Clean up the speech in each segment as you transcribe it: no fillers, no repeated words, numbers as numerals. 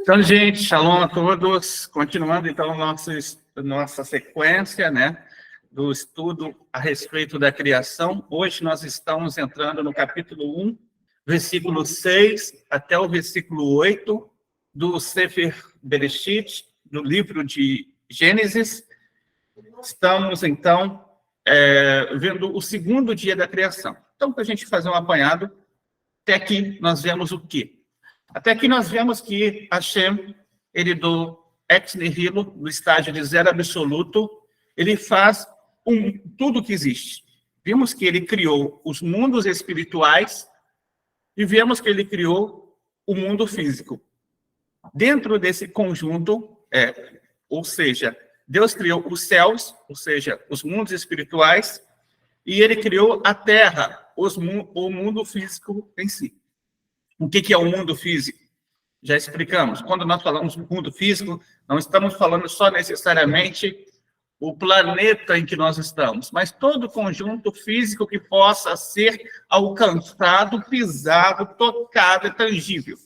Então, gente, shalom a todos. Continuando, então, nossa sequência, né, do estudo a respeito da criação. Hoje nós estamos entrando no capítulo 1, versículo 6 até o versículo 8 do Sefer Bereshit, do livro de Gênesis. Estamos, então, vendo o segundo dia da criação. Então, para a gente fazer um apanhado, até aqui nós vemos o quê? Até aqui nós vemos que Hashem, ele do ex nihilo, do estágio de zero absoluto, ele faz tudo que existe. Vimos que ele criou os mundos espirituais e vemos que ele criou o mundo físico. Dentro desse conjunto, ou seja, Deus criou os céus, ou seja, os mundos espirituais, e ele criou a terra, o mundo físico em si. O que é o mundo físico? Já explicamos. Quando nós falamos do mundo físico, não estamos falando só necessariamente o planeta em que nós estamos, mas todo o conjunto físico que possa ser alcançado, pisado, tocado, é tangível.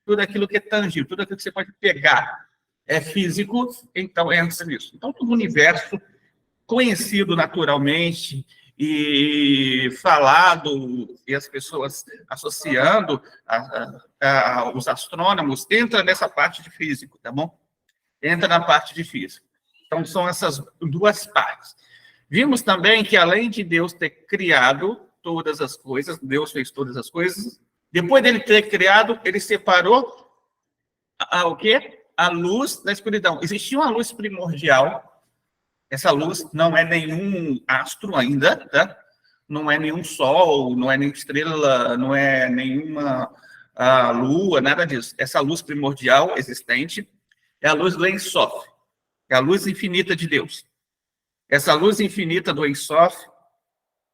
Tudo aquilo que é tangível, tudo aquilo que você pode pegar é físico, então entra nisso. Então, todo o universo conhecido naturalmente e falado, e as pessoas associando, os astrônomos, entra nessa parte de físico, tá bom? Entra na parte de físico. Então, são essas duas partes. Vimos também que, além de Deus ter criado todas as coisas, Deus fez todas as coisas, depois dele ter criado, ele separou o quê? A luz da escuridão. Existia uma luz primordial. Essa luz não é nenhum astro ainda, tá? Não é nenhum sol, não é nenhuma estrela, não é nenhuma lua, nada disso. Essa luz primordial existente é a luz do Ein Sof, é a luz infinita de Deus. Essa luz infinita do Ein Sof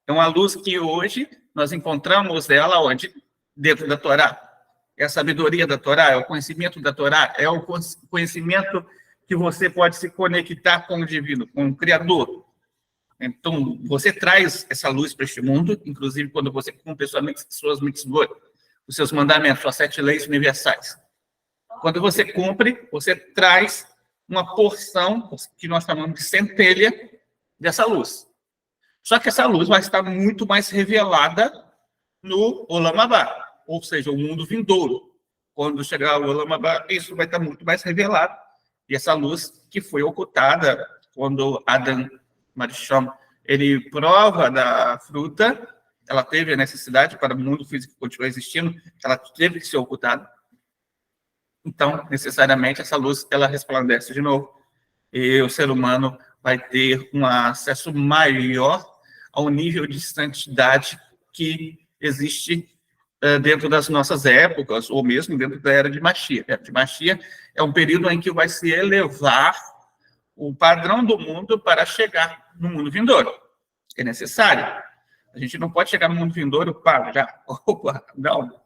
é uma luz que hoje nós encontramos ela onde? Dentro da Torá. É a sabedoria da Torá, é o conhecimento da Torá, é o conhecimento que você pode se conectar com o divino, com o Criador. Então, você traz essa luz para este mundo, inclusive quando você cumpre suas mitzvot, os seus mandamentos, suas 7 leis universais. Quando você cumpre, você traz uma porção, que nós chamamos de centelha, dessa luz. Só que essa luz vai estar muito mais revelada no Olam Abá, ou seja, o mundo vindouro. Quando chegar o Olam Abá, isso vai estar muito mais revelado. E essa luz que foi ocultada quando Adam Marichom, ele prova da fruta, ela teve a necessidade para o mundo físico continuar existindo, ela teve que ser ocultada. Então, necessariamente, essa luz, ela resplandece de novo. E o ser humano vai ter um acesso maior ao nível de santidade que existe dentro das nossas épocas, ou mesmo dentro da era de Mashiach. A era de Mashiach é um período em que vai se elevar o padrão do mundo para chegar no mundo vindouro. É necessário. A gente não pode chegar no mundo vindouro, já. Opa, não.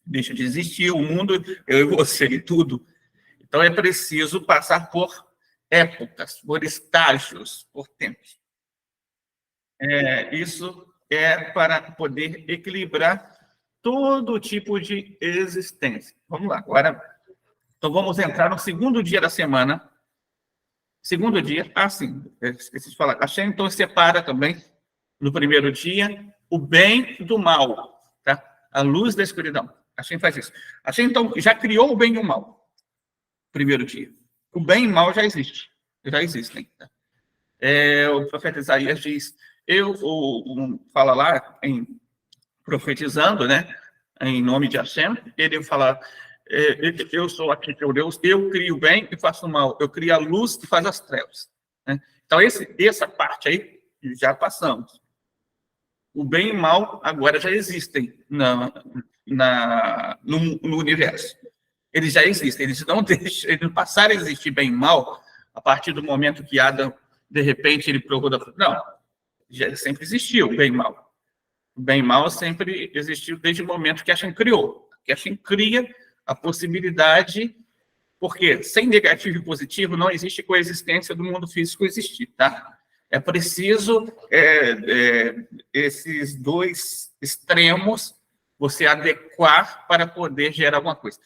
Deixa de existir o mundo, eu e você e tudo. Então é preciso passar por épocas, por estágios, por tempos. Isso é para poder equilibrar todo tipo de existência. Vamos lá, agora. Então, vamos entrar no segundo dia da semana. Segundo dia, sim, esqueci de falar. Hashem, então, separa também, no primeiro dia, o bem do mal, tá? A luz da escuridão. Hashem faz isso. Hashem, então, já criou o bem e o mal. Primeiro dia. O bem e o mal já existem. Tá? O profeta Isaías diz, fala lá em profetizando, né, em nome de Hashem, ele fala, eu sou aqui teu Deus, eu crio o bem e faço o mal, eu crio a luz e faço as trevas. Né? Então, essa parte aí, já passamos. O bem e o mal agora já existem no universo. Eles já existem, eles não passaram a existir bem e mal a partir do momento que Adão, de repente, ele provou da fruta. Não, já sempre existiu o bem e mal. O bem e mal sempre existiu desde o momento que Hashem criou. Que Hashem cria a possibilidade, porque sem negativo e positivo não existe coexistência do mundo físico existir, tá? É preciso esses dois extremos você adequar para poder gerar alguma coisa.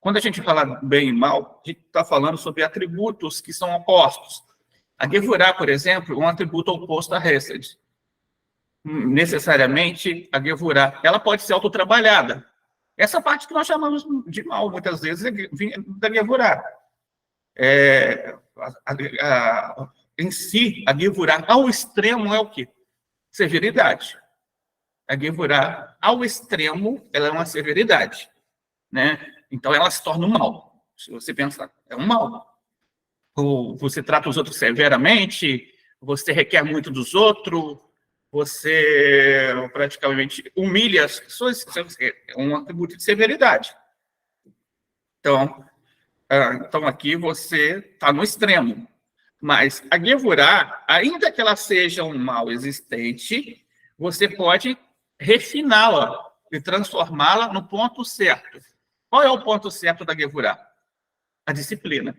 Quando a gente fala bem e mal, a gente está falando sobre atributos que são opostos. A Gevurah, por exemplo, é um atributo oposto a Hesed. Necessariamente, a Gevurah, ela pode ser autotrabalhada. Essa parte que nós chamamos de mal, muitas vezes, é da Gevurah. Em si, a Gevurah, ao extremo, é o quê? Severidade. A Gevurah, ao extremo, ela é uma severidade, né? Então, ela se torna um mal. Se você pensar, é um mal. Ou você trata os outros severamente, você requer muito dos outros, você praticamente humilha as pessoas, é um atributo de severidade. Então aqui você está no extremo. Mas a Gevurah, ainda que ela seja um mal existente, você pode refiná-la e transformá-la no ponto certo. Qual é o ponto certo da Gevurah? A disciplina.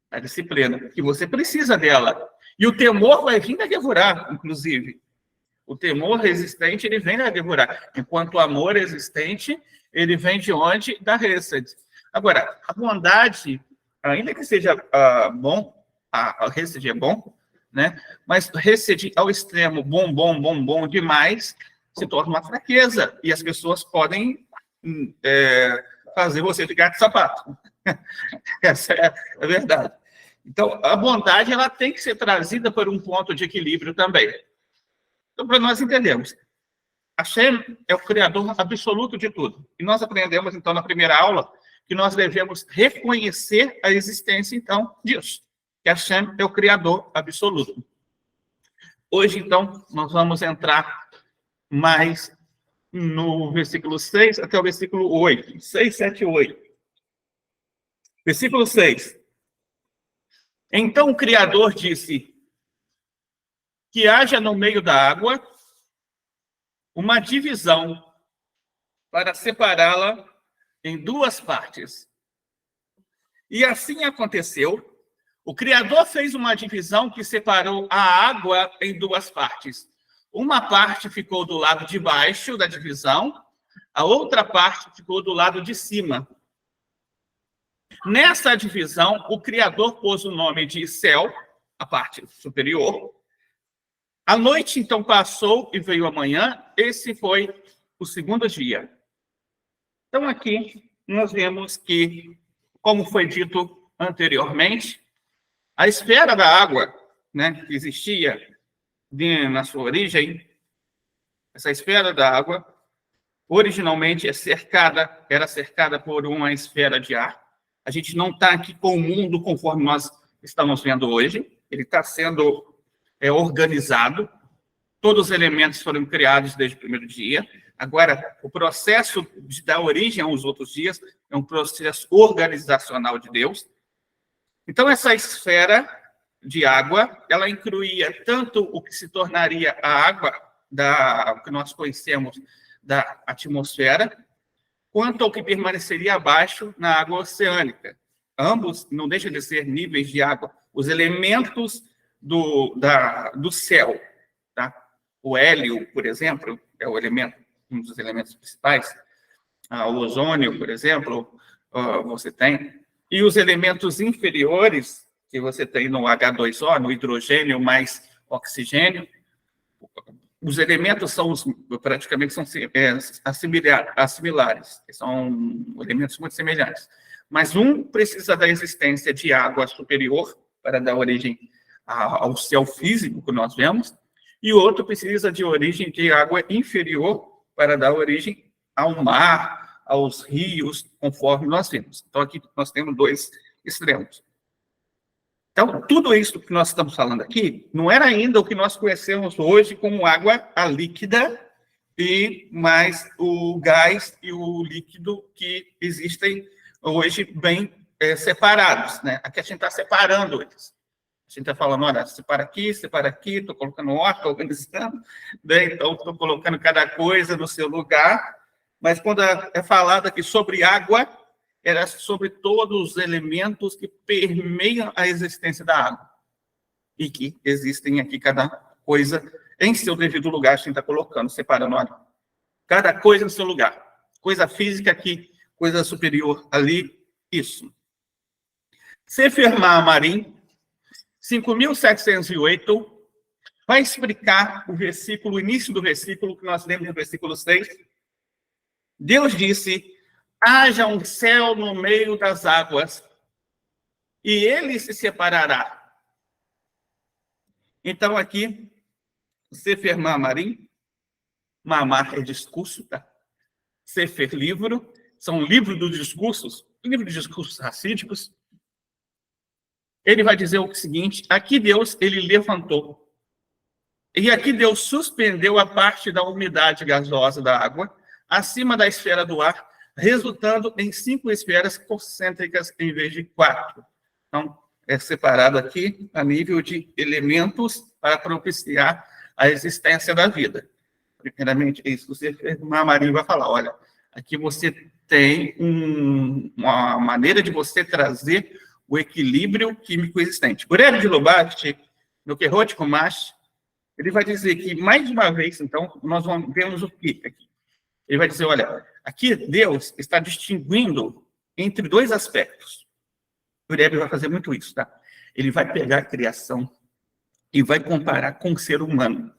A disciplina, que você precisa dela. E o temor vai vir da Gevurah, inclusive. O temor existente, ele vem da Gevurah. Enquanto o amor existente, ele vem de onde? Da Hesed. Agora, a bondade, ainda que seja bom, a Hesed é bom, né? Mas Hesed ao extremo, bom demais, se torna uma fraqueza. E as pessoas podem fazer você ficar de sapato. Essa é a verdade. Então, a bondade, ela tem que ser trazida para um ponto de equilíbrio também. Então, para nós entendermos, Hashem é o Criador absoluto de tudo. E nós aprendemos, então, na primeira aula, que nós devemos reconhecer a existência, então, disso. Que Hashem é o Criador absoluto. Hoje, então, nós vamos entrar mais no versículo 6 até o versículo 8. 6, 7 e 8. Versículo 6. Então o Criador disse: que haja no meio da água uma divisão para separá-la em duas partes. E assim aconteceu. O Criador fez uma divisão que separou a água em duas partes. Uma parte ficou do lado de baixo da divisão, a outra parte ficou do lado de cima. Nessa divisão, o Criador pôs o nome de céu, a parte superior. A noite, então, passou e veio a manhã. Esse foi o segundo dia. Então, aqui, nós vemos que, como foi dito anteriormente, a esfera da água, né, que existia na sua origem, essa esfera da água, originalmente era cercada por uma esfera de ar. A gente não está aqui com o mundo conforme nós estamos vendo hoje. Ele está sendo organizado. Todos os elementos foram criados desde o primeiro dia. Agora, o processo de dar origem aos outros dias é um processo organizacional de Deus. Então, essa esfera de água, ela incluía tanto o que se tornaria a água, o que nós conhecemos da atmosfera, quanto ao que permaneceria abaixo na água oceânica. Ambos não deixam de ser níveis de água. Os elementos do céu, tá? O hélio, por exemplo, é um dos elementos principais. O ozônio, por exemplo, você tem. E os elementos inferiores, que você tem no H2O, no hidrogênio mais oxigênio, os elementos praticamente são assimilares, são elementos muito semelhantes. Mas um precisa da existência de água superior para dar origem ao céu físico que nós vemos, e o outro precisa de origem de água inferior para dar origem ao mar, aos rios, conforme nós vemos. Então, aqui nós temos dois extremos. Então, tudo isso que nós estamos falando aqui não era ainda o que nós conhecemos hoje como água líquida e mais o gás e o líquido que existem hoje bem separados, né? Aqui a gente está separando eles. A gente está falando, olha, separa aqui, estou colocando ordem, estou organizando, né? Então estou colocando cada coisa no seu lugar, mas quando é falado aqui sobre água, era sobre todos os elementos que permeiam a existência da água. E que existem aqui cada coisa em seu devido lugar, a gente está colocando, separando, olha, cada coisa no seu lugar. Coisa física aqui, coisa superior ali, isso. Sefer Maamarim, 5.708, vai explicar o início do versículo que nós lemos no versículo 6. Deus disse: haja um céu no meio das águas, e ele se separará. Então, aqui, Sefer Maamarim, Mamar é discurso, tá? Sefer livro, são livros dos discursos, livro de discursos racídicos. Ele vai dizer o seguinte: aqui Deus, ele levantou. E aqui Deus suspendeu a parte da umidade gasosa da água acima da esfera do ar, resultando em 5 esferas concêntricas em vez de 4. Então, é separado aqui a nível de elementos para propiciar a existência da vida. Primeiramente, é isso que o Maamarim vai falar. Olha, aqui você tem uma maneira de você trazer o equilíbrio químico existente. O Rebbe de Lubavitch, no Kehot Chumash, ele vai dizer que, mais uma vez, então, nós vemos o que aqui? Ele vai dizer, olha, aqui Deus está distinguindo entre 2 aspectos. O Rebbe vai fazer muito isso, tá? Ele vai pegar a criação e vai comparar com o ser humano.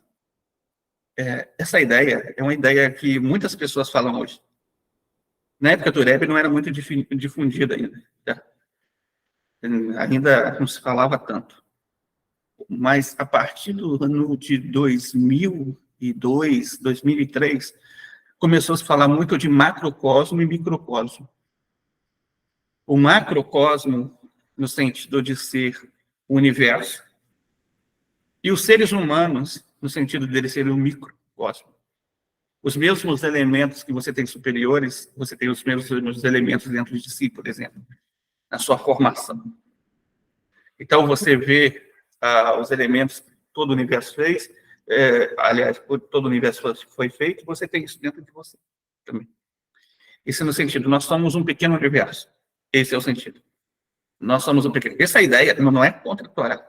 Essa ideia é uma ideia que muitas pessoas falam hoje. Na época do Rebbe não era muito difundida ainda, tá? Ainda não se falava tanto. Mas a partir do ano de 2002, 2003, começou a se falar muito de macrocosmo e microcosmo. O macrocosmo, no sentido de ser o universo, e os seres humanos, no sentido de serem o microcosmo. Os mesmos elementos que você tem superiores, você tem os mesmos elementos dentro de si, por exemplo, na sua formação. Então, você vê os elementos que todo o universo fez, aliás, todo o universo foi feito, você tem isso dentro de você também. Isso no sentido, nós somos um pequeno universo. Esse é o sentido. Nós somos um pequeno... Essa ideia não é contra a Torá.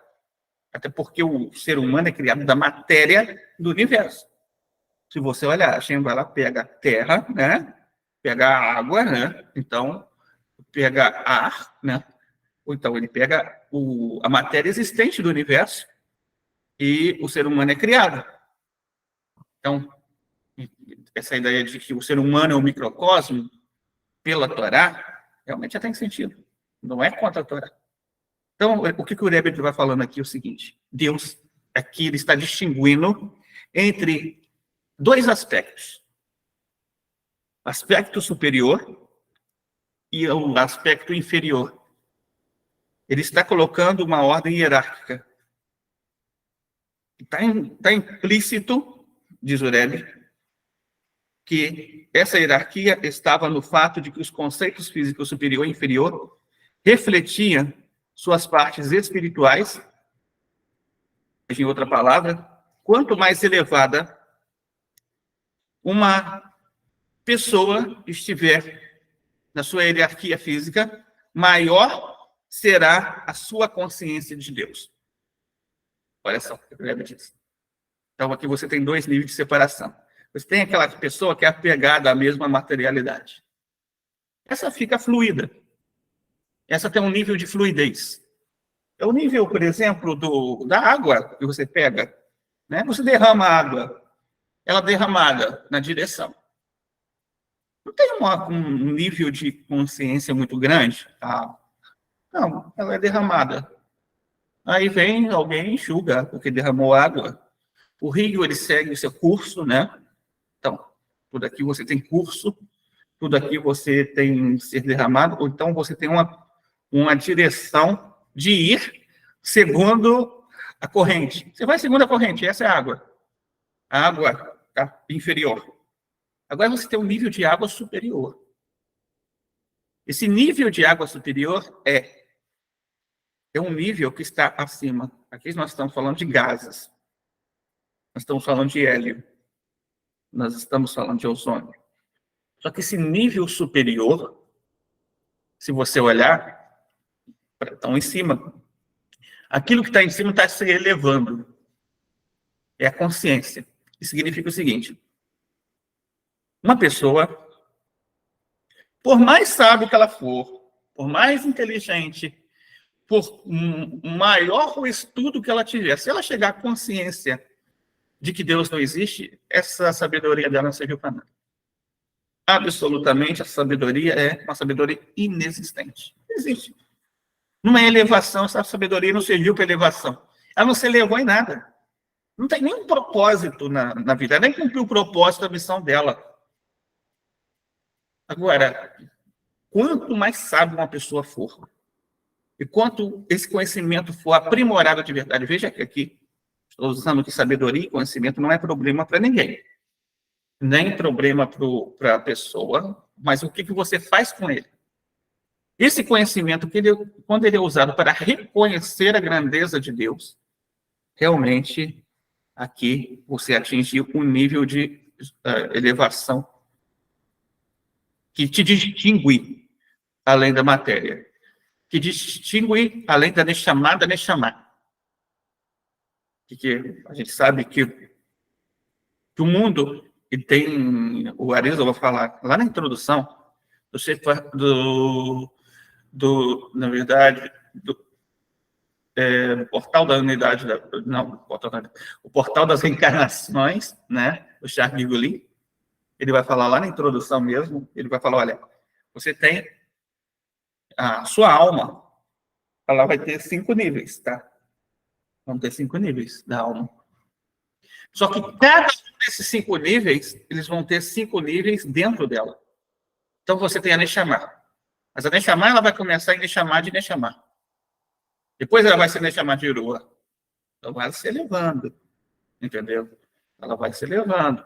Até porque o ser humano é criado da matéria do universo. Se você olhar, a gente vai lá, pega a terra, né? Pega a água, né? Então, pega ar, né? Ou então ele pega a matéria existente do universo e o ser humano é criado. Então, essa ideia de que o ser humano é um microcosmo, pela Torá, realmente até tem sentido. Não é contra a Torá. Então, o que o Rebbe vai falando aqui é o seguinte: Deus, aqui, ele está distinguindo entre 2 aspectos. Aspecto superior e o aspecto inferior. Ele está colocando uma ordem hierárquica. Está implícito, diz o Rebbe, que essa hierarquia estava no fato de que os conceitos físicos superior e inferior refletiam suas partes espirituais. Em outra palavra, quanto mais elevada uma pessoa estiver na sua hierarquia física, maior será a sua consciência de Deus. Olha só o que o Rebbe diz. Então, aqui você tem 2 níveis de separação. Você tem aquela pessoa que é apegada à mesma materialidade. Essa fica fluida. Essa tem um nível de fluidez. É o nível, por exemplo, da água que você pega, né? Você derrama a água, ela derramada na direção. Não tem um nível de consciência muito grande, tá? Não, ela é derramada. Aí vem alguém e enxuga, porque derramou água. O rio, ele segue o seu curso, né? Então, tudo aqui você tem curso, tudo aqui você tem ser derramado, ou então você tem uma direção de ir segundo a corrente. Você vai segundo a corrente, essa é a água. A água tá inferior. Agora você tem um nível de água superior. Esse nível de água superior é um nível que está acima. Aqui nós estamos falando de gases. Nós estamos falando de hélio. Nós estamos falando de ozônio. Só que esse nível superior, se você olhar, estão em cima. Aquilo que está em cima está se elevando. É a consciência. Isso significa o seguinte: uma pessoa Por mais sábio que ela for, por mais inteligente, por maior o estudo que ela tiver, se ela chegar à consciência de que Deus não existe, essa sabedoria dela não serviu para nada. Absolutamente, a sabedoria é uma sabedoria inexistente. Não existe. Numa elevação, essa sabedoria não serviu para elevação. Ela não se elevou em nada. Não tem nenhum propósito na vida. Ela nem cumpriu o propósito da missão dela. Agora, quanto mais sábio uma pessoa for, e quanto esse conhecimento for aprimorado de verdade, veja que aqui, estou usando que sabedoria e conhecimento não é problema para ninguém. Nem problema para a pessoa, mas o que você faz com ele. Esse conhecimento, quando ele é usado para reconhecer a grandeza de Deus, realmente, aqui, você atinge um nível de elevação que te distingue além da matéria, que distingue além da Neshama, da Neshama. Que a gente sabe que o mundo, e tem, o Arisa vai falar lá na introdução, na verdade, do portal da unidade, o portal das reencarnações, né, do Charles Gigoli, ele vai falar lá na introdução mesmo, ele vai falar, olha, você tem a sua alma, ela vai ter 5 níveis, tá? Vão ter 5 níveis da alma. Só que cada um desses 5 níveis, eles vão ter 5 níveis dentro dela. Então você tem a Neshama. Mas a Neshama, ela vai começar em Neshama de Neshama. Depois ela vai ser Neshama de Irua. Então vai se elevando. Entendeu? Ela vai se elevando.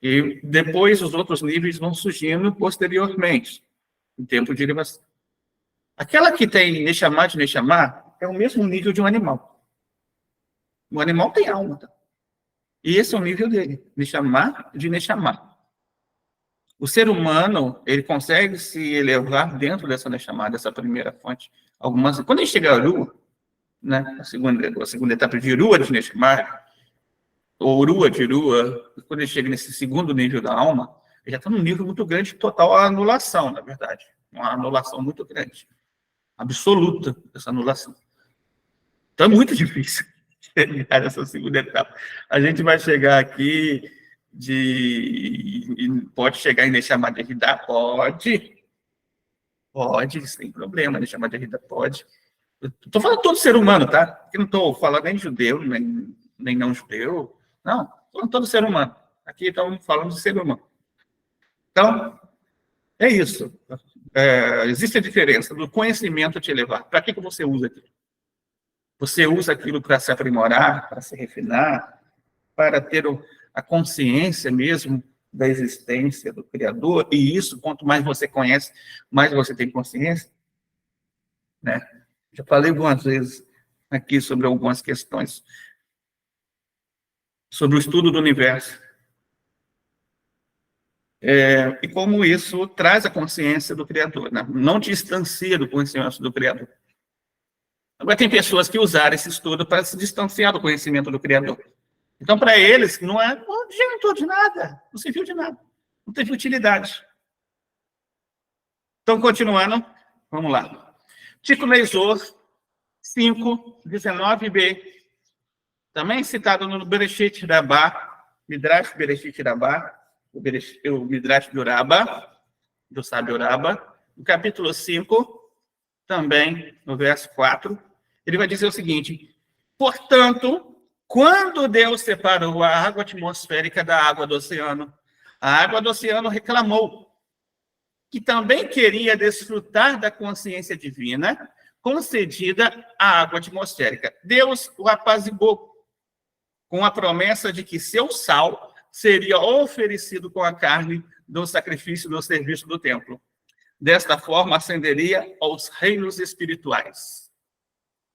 E depois os outros níveis vão surgindo posteriormente, em tempo de elevação. Aquela que tem Neshama de Neshama é o mesmo nível de um animal. O animal tem alma, tá? E esse é o nível dele, Neshama de Neshama. O ser humano, ele consegue se elevar dentro dessa Neshama, dessa primeira fonte. Quando ele chega a Rua, né, a segunda etapa de Rua de Neshama, ou Rua de Rua, quando ele chega nesse segundo nível da alma, ele já está num nível muito grande de total anulação, na verdade. Uma anulação muito grande. Absoluta, essa anulação. Então é muito difícil chegar nessa segunda etapa. A gente vai chegar aqui pode chegar em Neshama de Rida? Pode, sem problema, Neshama de Rida pode. Estou falando todo ser humano, tá? Eu não estou falando nem judeu, nem não judeu. Não, estou falando todo ser humano. Aqui estamos falando de ser humano. Então, é isso. Existe a diferença do conhecimento te elevar. Para que você usa aquilo? Você usa aquilo para se aprimorar, para se refinar, para ter a consciência mesmo da existência do Criador, e isso, quanto mais você conhece, mais você tem consciência, né? Já falei algumas vezes aqui sobre algumas questões, sobre o estudo do universo, e como isso traz a consciência do Criador, né? Não distancia do conhecimento do Criador. Agora, tem pessoas que usaram esse estudo para se distanciar do conhecimento do Criador. Então, para eles, não adiantou de nada, não serviu de nada, não teve utilidade. Então, continuando, vamos lá. Tico Leizor, 5:19b, também citado no Bereshit Rabbah, Midrash Bereshit Rabbah, o Midrash do Rabbah, do sábio Rabbah, no capítulo 5, também no verso 4, ele vai dizer o seguinte: portanto, quando Deus separou a água atmosférica da água do oceano, a água do oceano reclamou que também queria desfrutar da consciência divina concedida à água atmosférica. Deus o apaziguou com a promessa de que seu sal seria oferecido com a carne do sacrifício do serviço do templo. Desta forma, ascenderia aos reinos espirituais.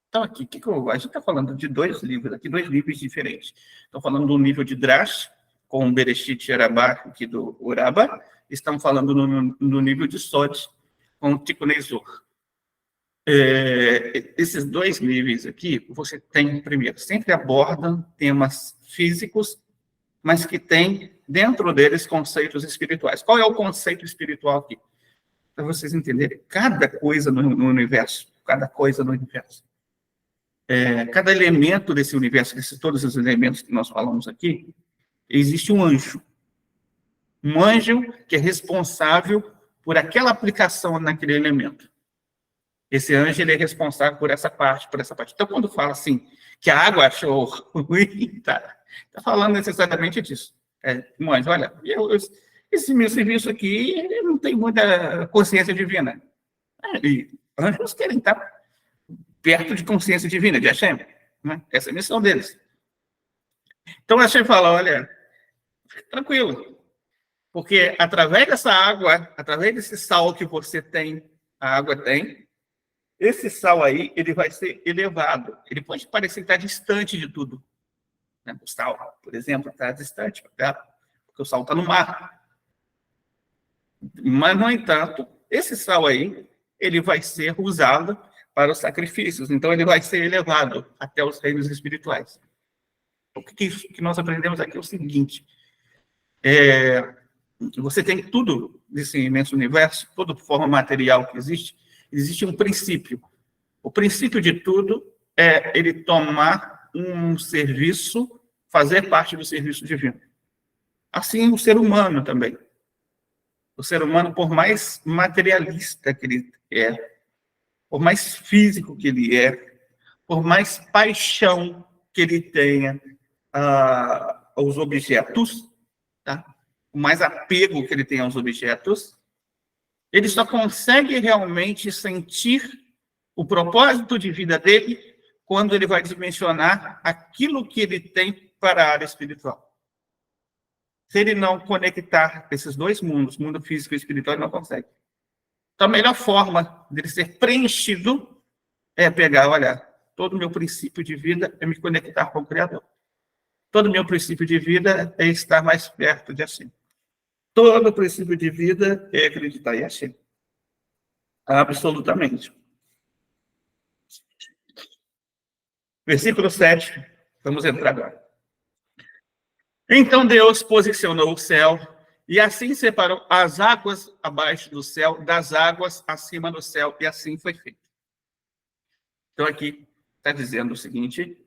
Então, aqui, a gente está falando de 2 livros, aqui 2 níveis diferentes. Estou falando do nível de Drash, com o Bereshit Rabbah, aqui do Uraba. Estamos falando no nível de Sod, com o Tikkun Leizor. Esses 2 níveis aqui, você tem, primeiro, sempre abordam temas físicos, mas que tem dentro deles conceitos espirituais. Qual é o conceito espiritual aqui? para vocês entenderem, cada coisa no universo, cada elemento desse universo, todos os elementos que nós falamos aqui, existe um anjo. Um anjo que é responsável por aquela aplicação naquele elemento. Esse anjo, ele é responsável por essa parte, Então, quando fala assim, que a água achou ruim, está falando necessariamente disso. Um anjo, olha, esse meu serviço aqui, eu não tenho muita consciência divina. E anjos querem estar perto de consciência divina, de Hashem. Né? Essa é a missão deles. Então, Hashem fala, olha, tranquilo, porque através dessa água, através desse sal que você tem, a água tem, esse sal aí, ele vai ser elevado. Ele pode parecer estar distante de tudo. Né? O sal, por exemplo, está distante, porque o sal está no mar. Mas, no entanto, esse sal aí, ele vai ser usado para os sacrifícios. Então, ele vai ser elevado até os reinos espirituais. O que nós aprendemos aqui é o seguinte. Você tem tudo desse imenso universo, toda forma material que existe um princípio. O princípio de tudo é ele tomar um serviço, fazer parte do serviço divino. Assim, o ser humano também. O ser humano, por mais materialista que ele é, por mais físico que ele é, por mais paixão que ele tenha aos objetos, tá? Por mais apego que ele tenha aos objetos, ele só consegue realmente sentir o propósito de vida dele quando ele vai dimensionar aquilo que ele tem para a área espiritual. Se ele não conectar esses dois mundos, mundo físico e espiritual, ele não consegue. Então, a melhor forma dele ser preenchido é pegar, olha, todo o meu princípio de vida é me conectar com o Criador. Todo o meu princípio de vida é estar mais perto de Hashem. Todo o princípio de vida é acreditar em Hashem. Absolutamente. Versículo 7. Vamos entrar agora. Então Deus posicionou o céu e assim separou as águas abaixo do céu das águas acima do céu, e assim foi feito. Então aqui está dizendo o seguinte,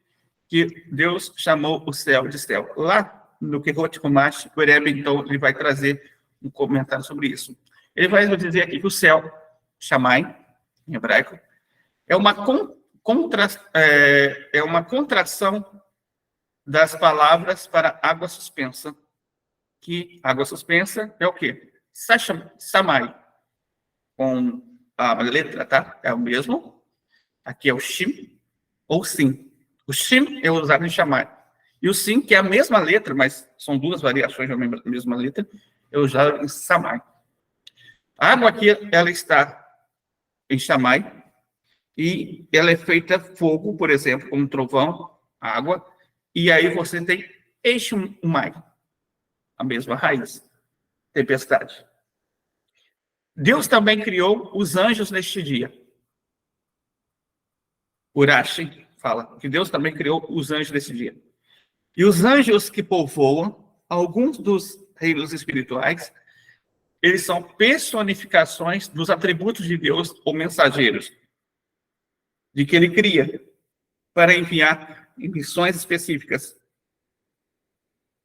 que Deus chamou o céu de céu. Lá no Kehot Humash, o Rebbe, então, ele vai trazer um comentário sobre isso. Ele vai dizer aqui que o céu, Shammai, em hebraico, é uma contração das palavras para água suspensa. Que água suspensa é o quê? Samai, com a letra, tá? É o mesmo. Aqui é o Shim ou Sim. O Shim é usado em Shammai. E o Sim, que é a mesma letra, mas são duas variações da mesma letra, é usado em Samai. A água aqui, ela está em Shammai, e ela é feita fogo, por exemplo, como trovão, água, e aí você tem Eshumai, a mesma raiz, tempestade. Deus também criou os anjos neste dia. Urashi fala que Deus também criou os anjos nesse dia. E os anjos que povoam, alguns dos reinos espirituais, eles são personificações dos atributos de Deus ou mensageiros, de que ele cria, para enviar em missões específicas.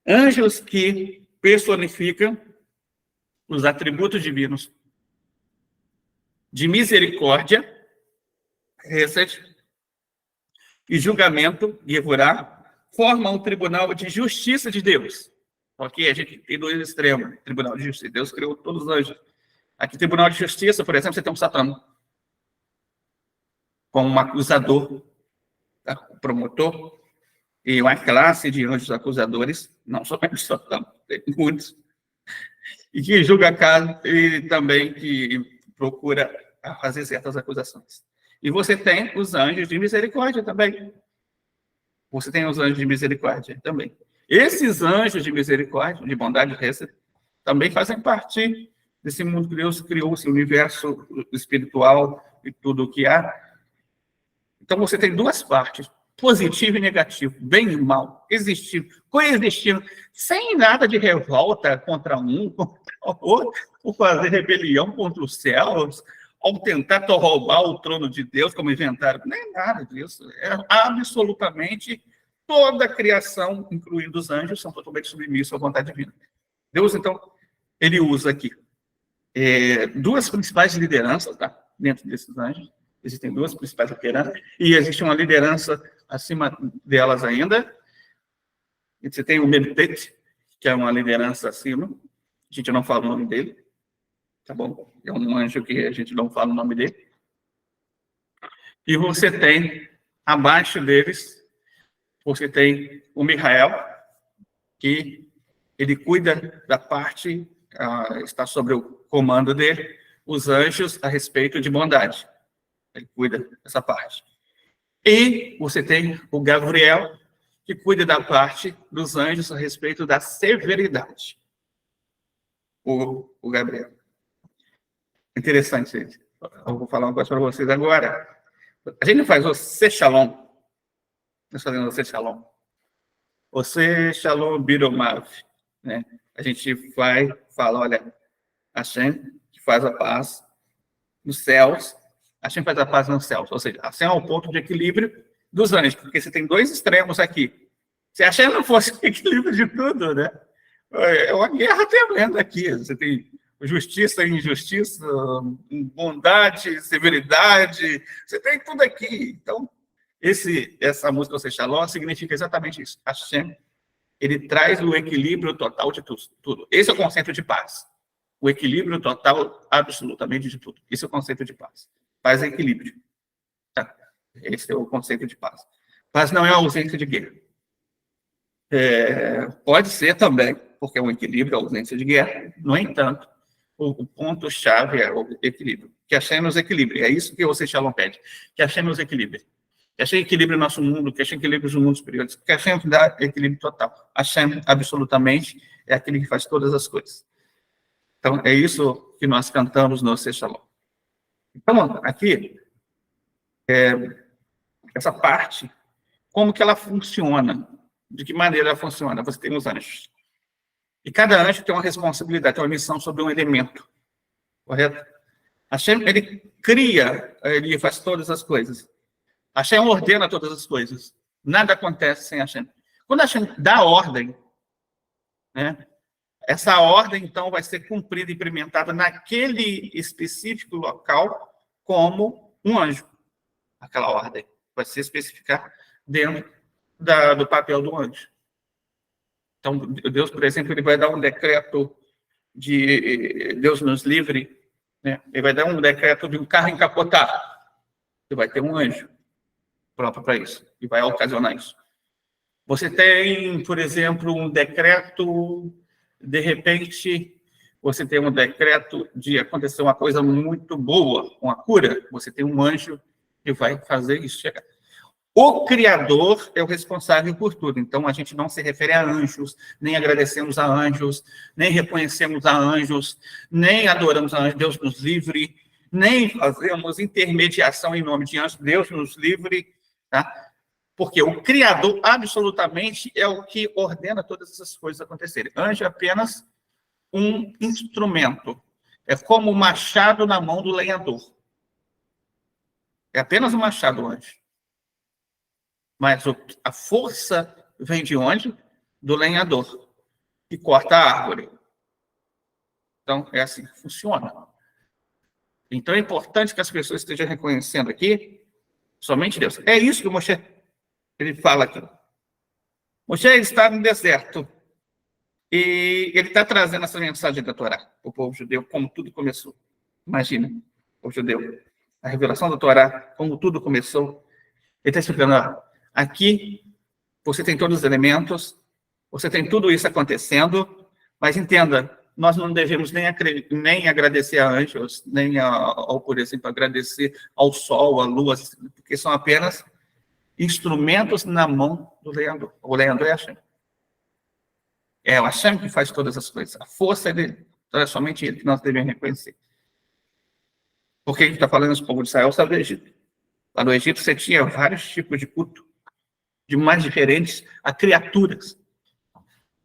Anjos que personificam os atributos divinos de misericórdia, Hesed, e julgamento, Gevurah, formam um tribunal de justiça de Deus. Ok? A gente tem dois extremos. Tribunal de justiça. Deus criou todos os anjos. Aqui, tribunal de justiça, por exemplo, você tem um Satã como um acusador, tá? Um promotor, e uma classe de anjos acusadores, não somente o Satã, tem muitos, e que julga caso e também que procura fazer certas acusações. E você tem os anjos de misericórdia também. Você tem os anjos de misericórdia também. Esses anjos de misericórdia, de bondade, também fazem parte desse mundo que Deus criou, esse universo espiritual e tudo o que há. Então, você tem duas partes. positivo e negativo, bem e mal, existindo, coexistindo, sem nada de revolta contra um, contra o outro, ou fazer rebelião contra os céus, ou tentar roubar o trono de Deus, como inventaram. Nem nada disso. É absolutamente toda a criação, incluindo os anjos, são totalmente submissos à vontade divina. Deus, então, ele usa aqui duas principais lideranças, tá? Dentro desses anjos. Existem duas principais lideranças, e existe uma liderança acima delas ainda. E você tem o Meditate, que é uma liderança acima. A gente não fala o nome dele, tá bom? É um anjo que a gente não fala o nome dele. E você tem, abaixo deles, você tem o Mihael, que ele cuida da parte, está sobre o comando dele, os anjos a respeito de bondade. Ele cuida dessa parte. E você tem o Gabriel, que cuida da parte dos anjos a respeito da severidade. O Gabriel. Interessante, gente. Eu vou falar uma coisa para vocês agora. A gente faz o Sechalom. Nós fazemos o Sechalom. O Sechalom Biromav. Né? A gente vai falar, olha, Hashem que faz a paz nos céus, Hashem faz a paz nos céus. Ou seja, Hashem é o ponto de equilíbrio dos anjos, porque você tem dois extremos aqui. Se Hashem não fosse o equilíbrio de tudo, né? É uma guerra tremenda aqui. Você tem justiça e injustiça, bondade, severidade, você tem tudo aqui. Então, essa música, Você Shalom, significa exatamente isso. Hashem, ele traz o equilíbrio total de tudo. Esse é o conceito de paz. O equilíbrio total, absolutamente, de tudo. Esse é o conceito de paz. Paz é equilíbrio. Tá? Esse é o conceito de paz. Paz não é a ausência de guerra. Pode ser também, porque é um equilíbrio, a ausência de guerra. No entanto, o ponto-chave é o equilíbrio. Que Hashem nos equilibre. É isso que você Shalom pede. Que Hashem nos equilibre. Que Hashem equilibre o nosso mundo, que Hashem equilibre os mundos superiores. Que Hashem dá equilíbrio total. Hashem, absolutamente, é aquele que faz todas as coisas. Então, é isso que nós cantamos no Sechalom. Então, aqui, essa parte, como que ela funciona? De que maneira ela funciona? Você tem os anjos. E cada anjo tem uma responsabilidade, tem uma missão sobre um elemento. Correto? Hashem, ele cria, ele faz todas as coisas. Hashem ordena todas as coisas. Nada acontece sem Hashem. Quando Hashem dá ordem, né, essa ordem, então, vai ser cumprida e implementada naquele específico local como um anjo. Aquela ordem vai se especificar dentro do papel do anjo. Então, Deus, por exemplo, ele vai dar um decreto de Deus nos livre, né? Ele vai dar um decreto de um carro encapotado. Você vai ter um anjo próprio para isso, e vai ocasionar isso. Você tem, por exemplo, um decreto, de repente, você tem um decreto de acontecer uma coisa muito boa, uma cura, você tem um anjo que vai fazer isso chegar. O Criador é o responsável por tudo. Então, a gente não se refere a anjos, nem agradecemos a anjos, nem reconhecemos a anjos, nem adoramos a anjos. Deus nos livre, nem fazemos intermediação em nome de anjos. Deus nos livre, tá? Porque o Criador, absolutamente, é o que ordena todas essas coisas acontecerem. Anjo é apenas um instrumento. É como o machado na mão do lenhador. É apenas um machado, o anjo. Mas a força vem de onde? Do lenhador, que corta a árvore. Então, é assim que funciona. Então, é importante que as pessoas estejam reconhecendo aqui somente Deus. É isso que o Moshe, ele fala aqui. Moshe está no deserto e ele está trazendo essa mensagem da Torá para o povo judeu, como tudo começou. Imagina, o judeu, a revelação da Torá, como tudo começou. Ele está explicando, aqui você tem todos os elementos, você tem tudo isso acontecendo, mas entenda, nós não devemos nem agradecer a anjos, nem ao, por exemplo, agradecer ao sol, à lua, porque são apenas instrumentos na mão do lenhador. O lenhador é Hashem. É o Hashem que faz todas as coisas. A força é dele. Então é somente ele que nós devemos reconhecer. Por que a gente está falando isso? O povo de Israel estava no Egito. Lá no Egito você tinha vários tipos de culto. de mais diferentes a criaturas.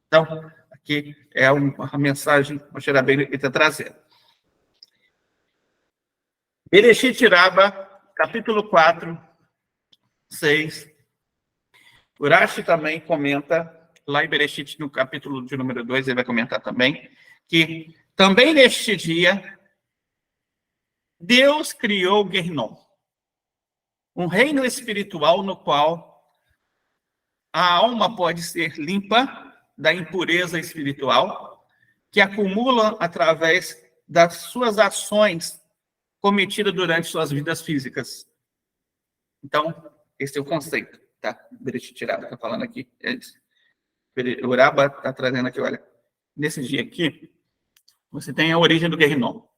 Então, aqui é uma mensagem que o Shirabim está trazendo. Bereshit Rabba, capítulo 4, 6. Urashi também comenta, lá em Bereshit, no capítulo de número 2, ele vai comentar também, que também neste dia, Deus criou o Gehinnom, um reino espiritual no qual a alma pode ser limpa da impureza espiritual, que acumula através das suas ações cometidas durante suas vidas físicas. Então, esse é o conceito, tá? Bereshit Rabba está falando aqui. O Rabba está trazendo aqui, olha, nesse dia aqui, você tem a origem do Gehinnom.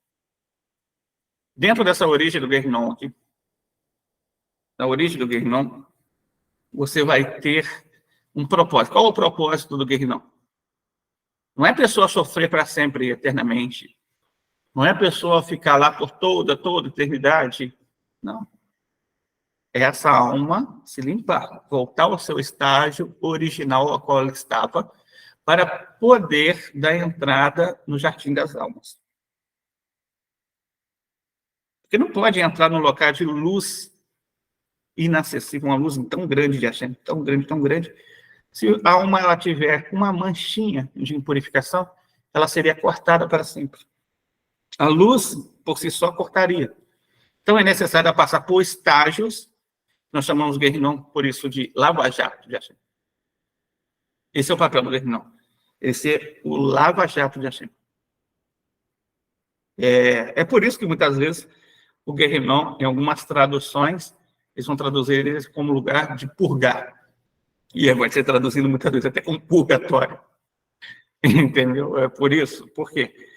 Dentro dessa origem do Gehinnom aqui, na origem do Gehinnom, você vai ter um propósito. Qual é o propósito do Gehinnom? Não é a pessoa sofrer para sempre, eternamente. Não é a pessoa ficar lá por toda eternidade. Não. É essa alma se limpar, voltar ao seu estágio original ao qual ela estava, para poder dar entrada no jardim das almas. Porque não pode entrar num local de luz inacessível, uma luz tão grande de Hashem, tão grande. Se a alma ela tiver uma manchinha de impurificação, ela seria cortada para sempre. A luz, por si só, cortaria. Então, é necessário passar por estágios. Nós chamamos o Gehinnom, por isso, de lava-jato de Hashem. Esse é o papel do Gehinnom. Esse é o lava-jato de Hashem. É por isso que, muitas vezes, o Gehinnom, em algumas traduções, eles vão traduzir ele como lugar de purgar. E vai ser traduzido, muitas vezes, até como purgatório. Entendeu? É por isso. Por quê?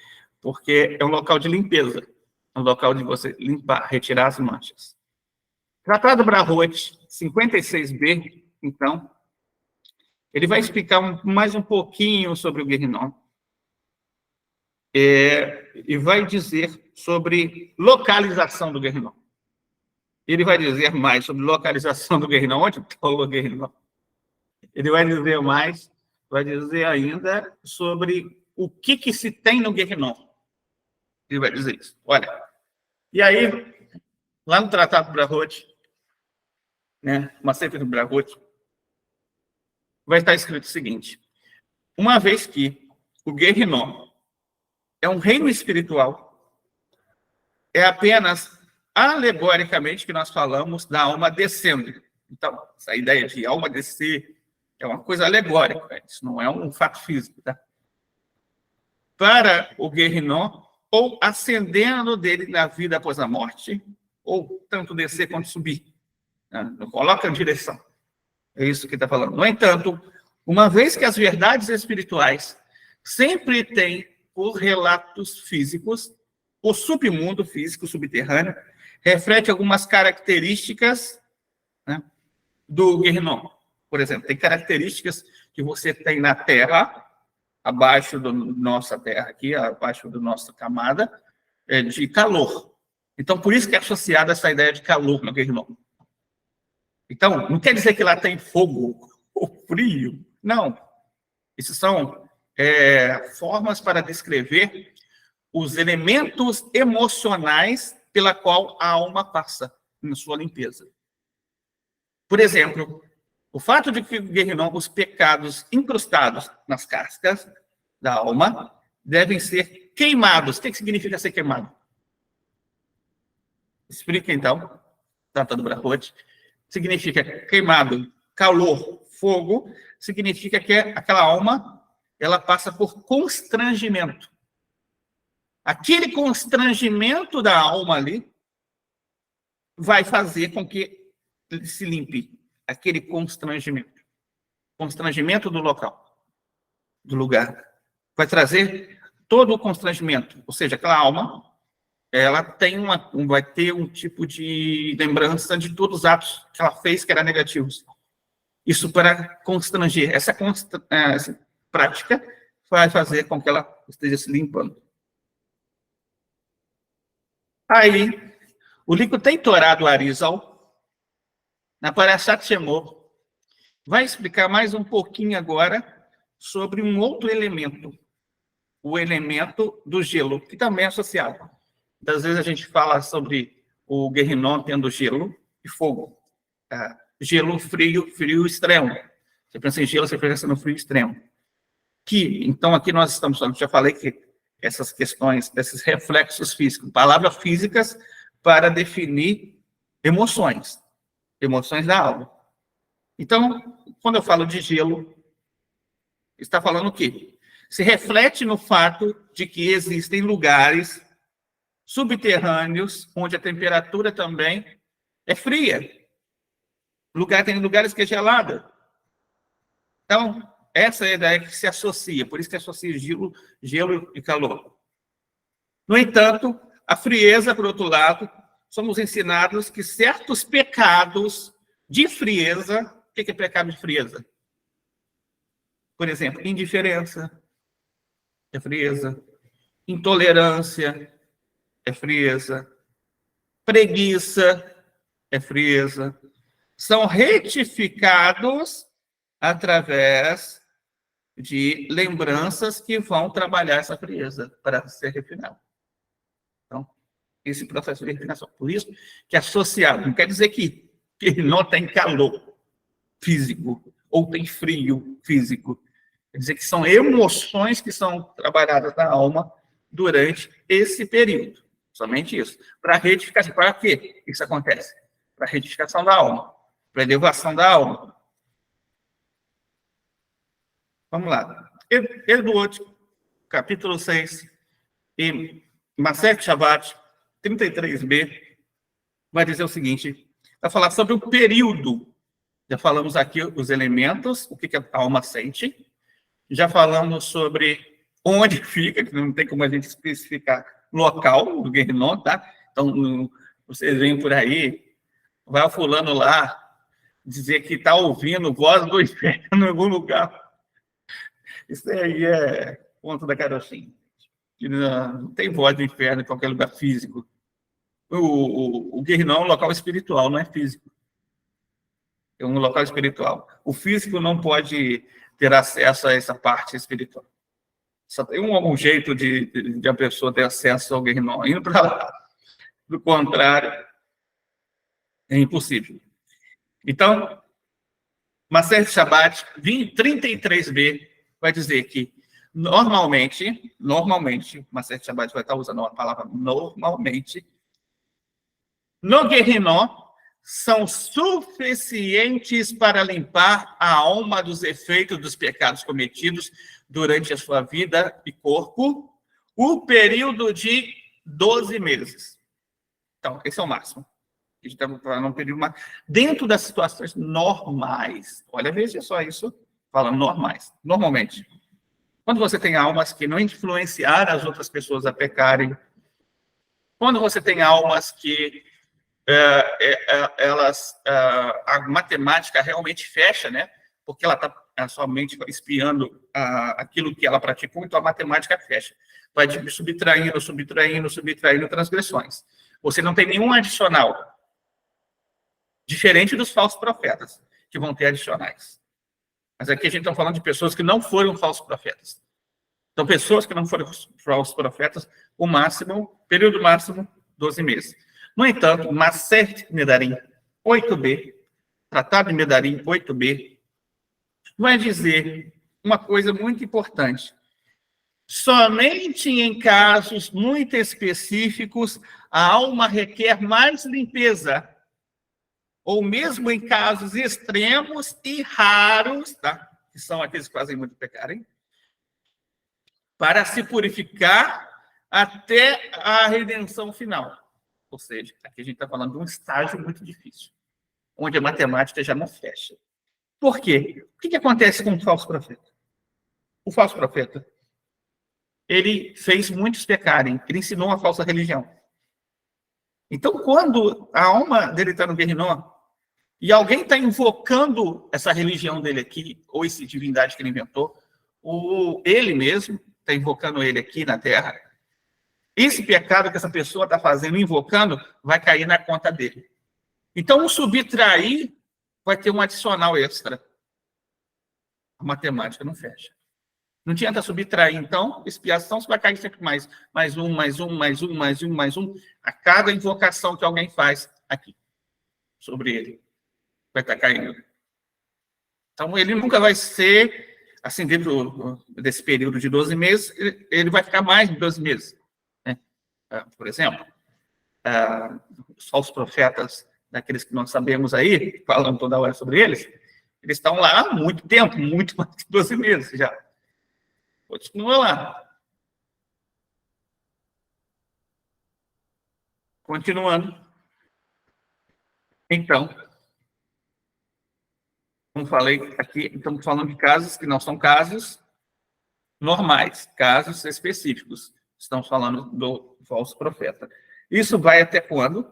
Porque é um local de limpeza. É um local de você limpar, retirar as manchas. Tratado Brahot 56b, então, ele vai explicar mais um pouquinho sobre o Gehinnom. E vai dizer sobre localização do Gehinnom. Ele vai dizer mais sobre localização do Gehinnom. Onde está o Gehinnom? Ele vai dizer mais, vai dizer ainda sobre o que se tem no Gehinnom. Ele vai dizer isso. Olha, e aí, lá no Tratado Brahot, né, uma Sefer do Brahot, vai estar escrito o seguinte: uma vez que o Gehinnom é um reino espiritual, é apenas alegoricamente que nós falamos da alma descendo. Então, essa ideia de alma descer é uma coisa alegórica, isso não é um fato físico, tá? Para o Gehinnom, ou ascendendo dele na vida após a morte, ou tanto descer quanto subir. Não coloca a direção. É isso que está falando. No entanto, uma vez que as verdades espirituais sempre têm por relatos físicos, o submundo físico subterrâneo reflete algumas características, né, do Gehinnom. Por exemplo, tem características que você tem na Terra, abaixo da nossa Terra aqui, abaixo da nossa camada, de calor. Então, por isso que é associada essa ideia de calor no Gehinnom. Então, não quer dizer que lá tem fogo ou frio. Não. Isso são formas para descrever os elementos emocionais pela qual a alma passa na sua limpeza. Por exemplo, o fato de que o Gehinnom, os pecados incrustados nas cascas da alma, devem ser queimados. O que significa ser queimado? Explica, então, Tratado Brahot. Significa queimado, calor, fogo, significa que aquela alma, ela passa por constrangimento. Aquele constrangimento da alma ali vai fazer com que ele se limpe. Aquele constrangimento. Constrangimento do local, do lugar. Vai trazer todo o constrangimento. Ou seja, aquela alma, ela vai ter um tipo de lembrança de todos os atos que ela fez que eram negativos. Isso para constranger. Essa prática vai fazer com que ela esteja se limpando. Aí, o Likutei Torá do Arizal, na Parashat Shemot, vai explicar mais um pouquinho agora sobre um outro elemento, o elemento do gelo, que também é associado. Às vezes a gente fala sobre o Guerrinon tendo gelo e fogo. Gelo frio, frio extremo. Você pensa em gelo, você pensa no frio extremo. Então, aqui nós estamos falando, já falei que essas questões, esses reflexos físicos, palavras físicas para definir emoções da alma. Então, quando eu falo de gelo, está falando o quê? Se reflete no fato de que existem lugares subterrâneos onde a temperatura também é fria. Tem lugares que é gelada. Então, essa é a ideia que se associa, por isso que associa gelo e calor. No entanto, a frieza, por outro lado, somos ensinados que certos pecados de frieza, o que é pecado de frieza? Por exemplo, indiferença é frieza, intolerância é frieza, preguiça é frieza, são retificados através de lembranças que vão trabalhar essa frieza para ser refinado. Então, esse processo de refinação. Por isso que associado, não quer dizer que não tem calor físico ou tem frio físico. Quer dizer que são emoções que são trabalhadas na alma durante esse período. Somente isso. Para retificação. Para quê isso acontece? Para retificação da alma. Para elevação da alma. Vamos lá. Eduot, capítulo 6, e Masechet Shabbat, 33b, vai dizer o seguinte, vai falar sobre o período. Já falamos aqui os elementos, o que a alma sente. Já falamos sobre onde fica, que não tem como a gente especificar local do Guerrinon, tá? Então, vocês veem por aí, vai o fulano lá dizer que está ouvindo voz do inferno em algum lugar. Isso aí é ponto da carochinha. Não tem voz do inferno em qualquer lugar físico. O Guerrinon é um local espiritual, não é físico. É um local espiritual. O físico não pode ter acesso a essa parte espiritual. Só tem um jeito de a pessoa ter acesso ao Guerrinon, indo para lá. Do contrário, é impossível. Então, Masechet Shabbat, 33b, vai dizer que normalmente, Masechet Shabbat vai estar usando a palavra normalmente, no Guerrinon, são suficientes para limpar a alma dos efeitos dos pecados cometidos durante a sua vida e corpo, o período de 12 meses. Então, esse é o máximo. A gente está falando um período mais... Dentro das situações normais. Olha, veja só isso, falando normais. Normalmente. Quando você tem almas que não influenciaram as outras pessoas a pecarem, quando você tem almas que a matemática realmente fecha, né? Porque ela está somente espiando aquilo que ela praticou, então a matemática fecha. Vai subtraindo transgressões. Você não tem nenhum adicional. Diferente dos falsos profetas, que vão ter adicionais. Mas aqui a gente está falando de pessoas que não foram falsos profetas. Então, pessoas que não foram falsos profetas, período máximo, 12 meses. No entanto, Masechet Nedarim 8b, Tratado de Nedarim 8b, vai dizer uma coisa muito importante. Somente em casos muito específicos, a alma requer mais limpeza, ou mesmo em casos extremos e raros, tá? Que são aqueles que fazem muito pecarem, para se purificar até a redenção final. Ou seja, aqui a gente está falando de um estágio muito difícil, onde a matemática já não fecha. Por quê? O que acontece com o falso profeta? O falso profeta, ele fez muitos pecarem, ele ensinou uma falsa religião. Então, quando a alma dele está no Guerrinon, e alguém está invocando essa religião dele aqui, ou essa divindade que ele inventou, ou ele mesmo está invocando ele aqui na Terra, esse pecado que essa pessoa está fazendo, invocando, vai cair na conta dele. Então, o subtrair vai ter um adicional extra. matemática não fecha. Não adianta subtrair, então, expiação, você vai cair sempre mais um, mais um, mais um, mais um, mais um, a cada invocação que alguém faz aqui, sobre ele, vai estar caindo. Então, ele nunca vai ser, assim, dentro desse período de 12 meses, ele vai ficar mais de 12 meses. Né? Por exemplo, só os profetas, daqueles que nós sabemos aí, falando toda hora sobre eles estão lá há muito tempo, muito mais de 12 meses já. Continua lá. Continuando. Então, como falei aqui, estamos falando de casos que não são casos normais, casos específicos. Estamos falando do falso profeta. Isso vai até quando?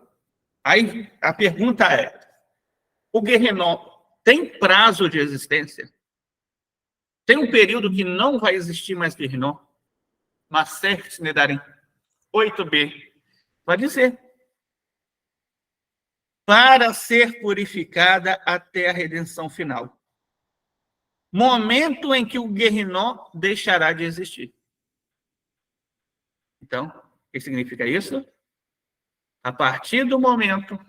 Aí a pergunta é: o Guerrinó tem prazo de existência? Tem um período que não vai existir mais Guerrinó? Maser Nedarim 8b vai dizer: para ser purificada até a redenção final. Momento em que o Guerrinó deixará de existir. Então, o que significa isso? A partir do momento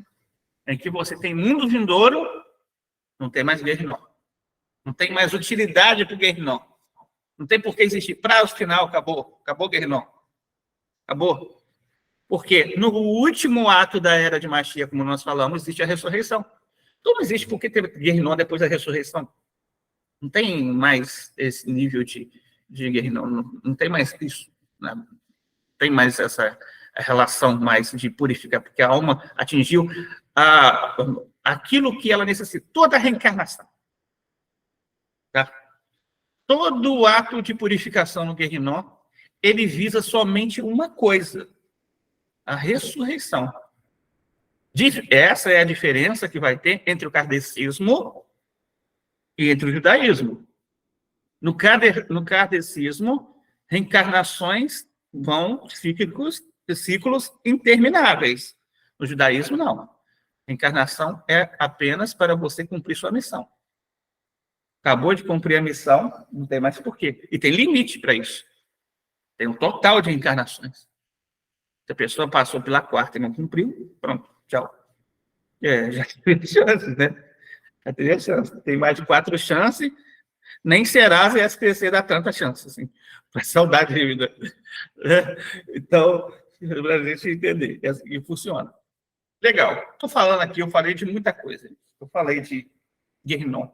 em que você tem mundo vindouro, não tem mais Guerrinó. Não tem mais utilidade para o Guerrinó. Não tem por que existir. Prazo final, acabou. Acabou o Guerrinó. Acabou. Porque no último ato da era de Mashiach, como nós falamos, existe a ressurreição. Então não existe por que ter Guerrinó depois da ressurreição. Não tem mais esse nível de Guerrinó. Não tem mais isso. Né? Não tem mais essa relação mais de purificar, porque a alma atingiu aquilo que ela necessita. Toda a reencarnação. Tá? Todo ato de purificação no Guerrinó, ele visa somente uma coisa: a ressurreição. Essa é a diferença que vai ter entre o kardecismo e entre o judaísmo. No kardecismo, reencarnações vão ciclos intermináveis. No judaísmo, não. Reencarnação é apenas para você cumprir sua missão. Acabou de cumprir a missão, não tem mais porquê. E tem limite para isso. Tem um total de reencarnações. Se a pessoa passou pela quarta e não cumpriu, pronto, tchau. Já teve chances, né? Já teve chance. Tem mais de 4 chances, nem será se SPC dá tanta chance, assim, para saudar a dívida. Então, para a gente entender, é assim que funciona. Legal. Estou falando aqui, eu falei de muita coisa. Eu falei de Guerrinó,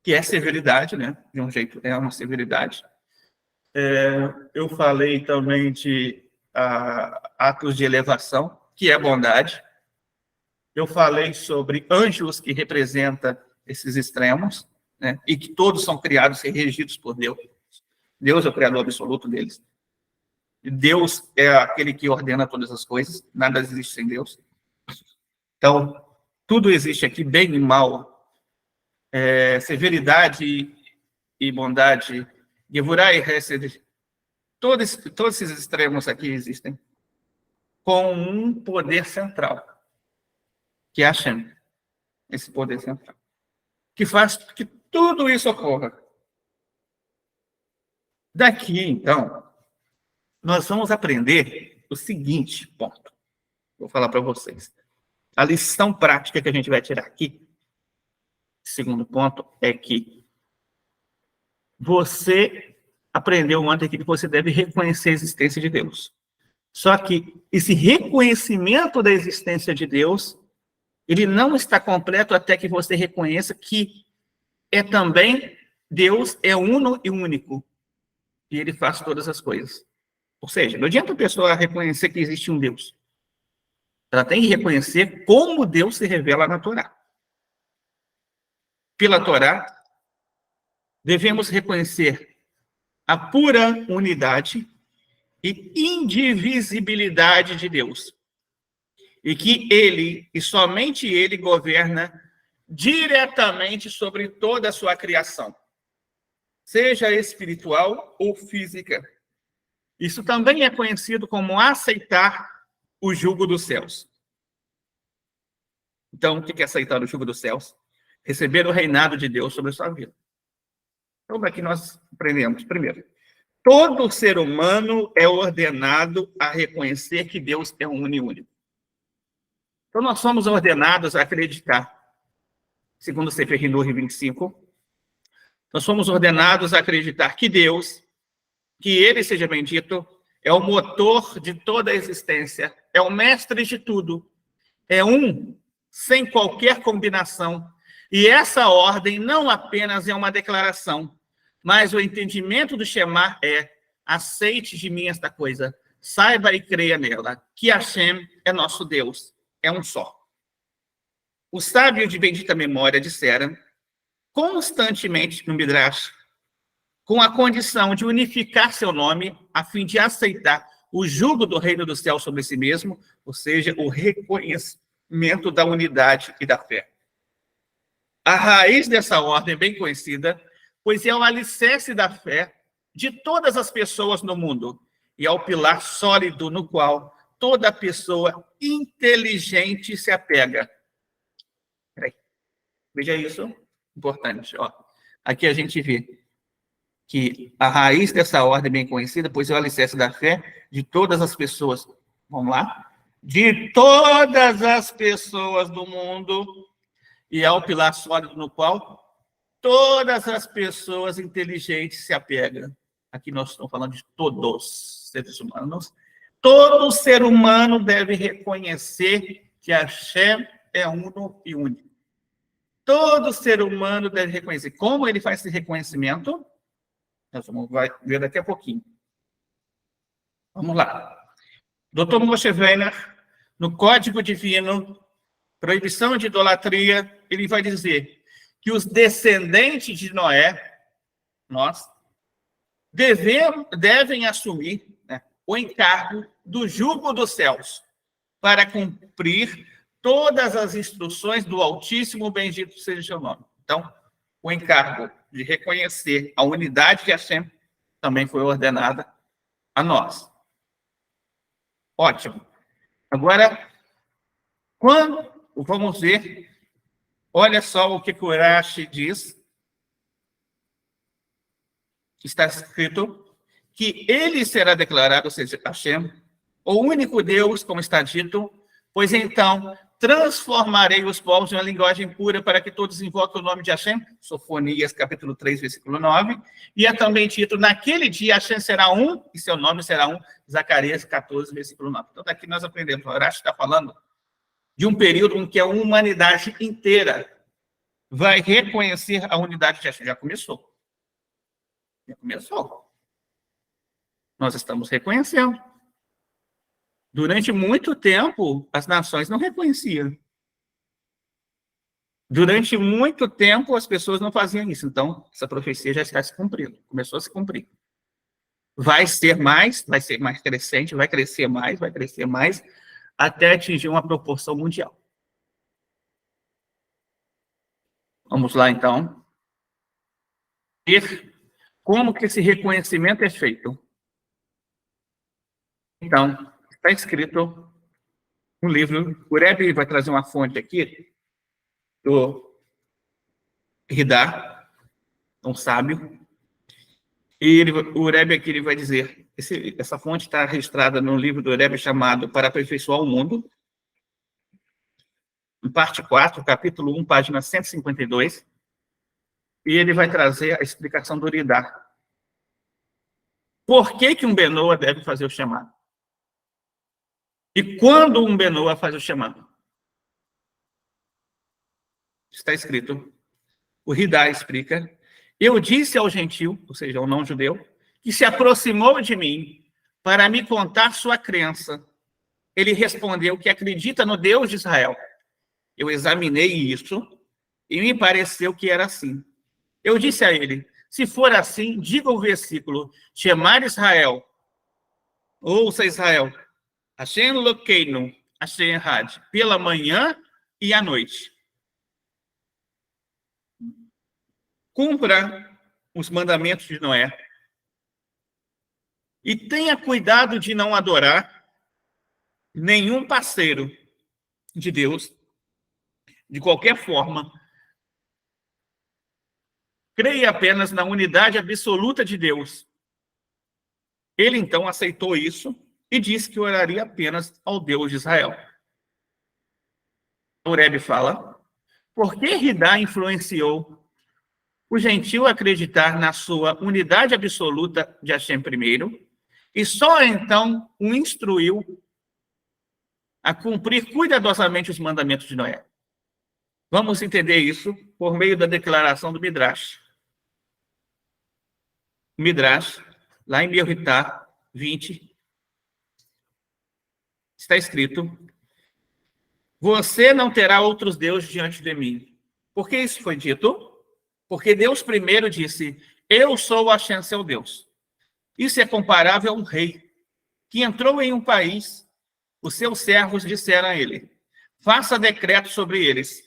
que é severidade, né? De um jeito, é uma severidade. Eu falei também de atos de elevação, que é bondade. Eu falei sobre anjos, que representa esses extremos, né? E que todos são criados e regidos por Deus. Deus é o criador absoluto deles. Deus é aquele que ordena todas as coisas, nada existe sem Deus. Então, tudo existe aqui, bem e mal, severidade e bondade, Gevurah e Hesed, todos esses extremos aqui existem, com um poder central, que é Hashem, esse poder central, que faz que tudo isso ocorra. Daqui, então, nós vamos aprender o seguinte ponto. Vou falar para vocês. A lição prática que a gente vai tirar aqui, segundo ponto, é que você aprendeu ontem que você deve reconhecer a existência de Deus. Só que esse reconhecimento da existência de Deus, ele não está completo até que você reconheça que também Deus é uno e único. E ele faz todas as coisas. Ou seja, não adianta a pessoa reconhecer que existe um Deus. Ela tem que reconhecer como Deus se revela na Torá. Pela Torá, devemos reconhecer a pura unidade e indivisibilidade de Deus. E que ele, e somente ele, governa diretamente sobre toda a sua criação, seja espiritual ou física. Isso também é conhecido como aceitar o jugo dos céus. Então, o que é aceitar o jugo dos céus? Receber o reinado de Deus sobre a sua vida. Então, daqui nós aprendemos, primeiro, todo ser humano é ordenado a reconhecer que Deus é um e único. Então, nós somos ordenados a acreditar, segundo o Sefer Hinur 25, nós somos ordenados a acreditar que Deus, que Ele seja bendito, é o motor de toda a existência, é o mestre de tudo, é um, sem qualquer combinação. E essa ordem não apenas é uma declaração, mas o entendimento do Shema é: aceite de mim esta coisa, saiba e creia nela, que Hashem é nosso Deus, é um só. O sábio de bendita memória dissera constantemente no Midrash, com a condição de unificar seu nome, a fim de aceitar o jugo do reino do céu sobre si mesmo, ou seja, o reconhecimento da unidade e da fé. A raiz dessa ordem é bem conhecida, pois é o alicerce da fé de todas as pessoas no mundo, e é o pilar sólido no qual toda pessoa inteligente se apega. Veja isso, importante. Ó. Aqui a gente vê que a raiz dessa ordem é bem conhecida, pois é o alicerce da fé de todas as pessoas. Vamos lá? De todas as pessoas do mundo, e é o pilar sólido no qual todas as pessoas inteligentes se apegam. Aqui nós estamos falando de todos os seres humanos. Todo ser humano deve reconhecer que Hashem é uno e único. Todo ser humano deve reconhecer. Como ele faz esse reconhecimento? Nós vamos ver daqui a pouquinho. Vamos lá. Dr. Moshe Weiner, no Código Divino, Proibição de Idolatria, ele vai dizer que os descendentes de Noé, nós, devem assumir, né, o encargo do jugo dos céus para cumprir todas as instruções do Altíssimo, bendito seja o seu nome. Então, o encargo de reconhecer a unidade de Hashem também foi ordenada a nós. Ótimo. Agora, vamos ver, olha só o que o Rashi diz. Está escrito que ele será declarado, ou seja, Hashem, o único Deus, como está dito, pois então transformarei os povos em uma linguagem pura para que todos invoquem o nome de Hashem, Sofonias, capítulo 3, versículo 9, e é também dito, naquele dia Hashem será um, e seu nome será um, Zacarias 14, versículo 9. Então, daqui nós aprendemos, o Horácio está falando de um período em que a humanidade inteira vai reconhecer a unidade de Hashem. Já começou. Já começou. Nós estamos reconhecendo. Durante muito tempo, as nações não reconheciam. Durante muito tempo, as pessoas não faziam isso. Então, essa profecia já está se cumprindo. Começou a se cumprir. Vai ser mais crescente, vai crescer mais, até atingir uma proporção mundial. Vamos lá, então. Ver como que esse reconhecimento é feito. Então, está escrito no livro, o Rebbe vai trazer uma fonte aqui, do Hidá, um sábio, e o Rebbe aqui ele vai dizer, essa fonte está registrada no livro do Rebbe chamado Para Aperfeiçoar o Mundo, em parte 4, capítulo 1, página 152, e ele vai trazer a explicação do Hidá. Por que um Benoa deve fazer o chamado? E quando um Benoa faz o chamado? Está escrito, o Hidá explica, eu disse ao gentil, ou seja, ao não-judeu, que se aproximou de mim para me contar sua crença. Ele respondeu que acredita no Deus de Israel. Eu examinei isso e me pareceu que era assim. Eu disse a ele, se for assim, diga o versículo, Shema Israel, ouça Israel, Hashem Elokeinu, Hashem Echad, pela manhã e à noite. Cumpra os mandamentos de Noé e tenha cuidado de não adorar nenhum parceiro de Deus, de qualquer forma, creia apenas na unidade absoluta de Deus. Ele, então, aceitou isso e disse que oraria apenas ao Deus de Israel. O Rebbe fala, por que Ridá influenciou o gentil a acreditar na sua unidade absoluta de Hashem primeiro, e só então o instruiu a cumprir cuidadosamente os mandamentos de Noé? Vamos entender isso por meio da declaração do Midrash. Midrash, lá em Beritá 20, está escrito: você não terá outros deuses diante de mim. Por que isso foi dito? Porque Deus primeiro disse, eu sou Hashem, seu Deus. Isso é comparável a um rei que entrou em um país, os seus servos disseram a ele, faça decreto sobre eles.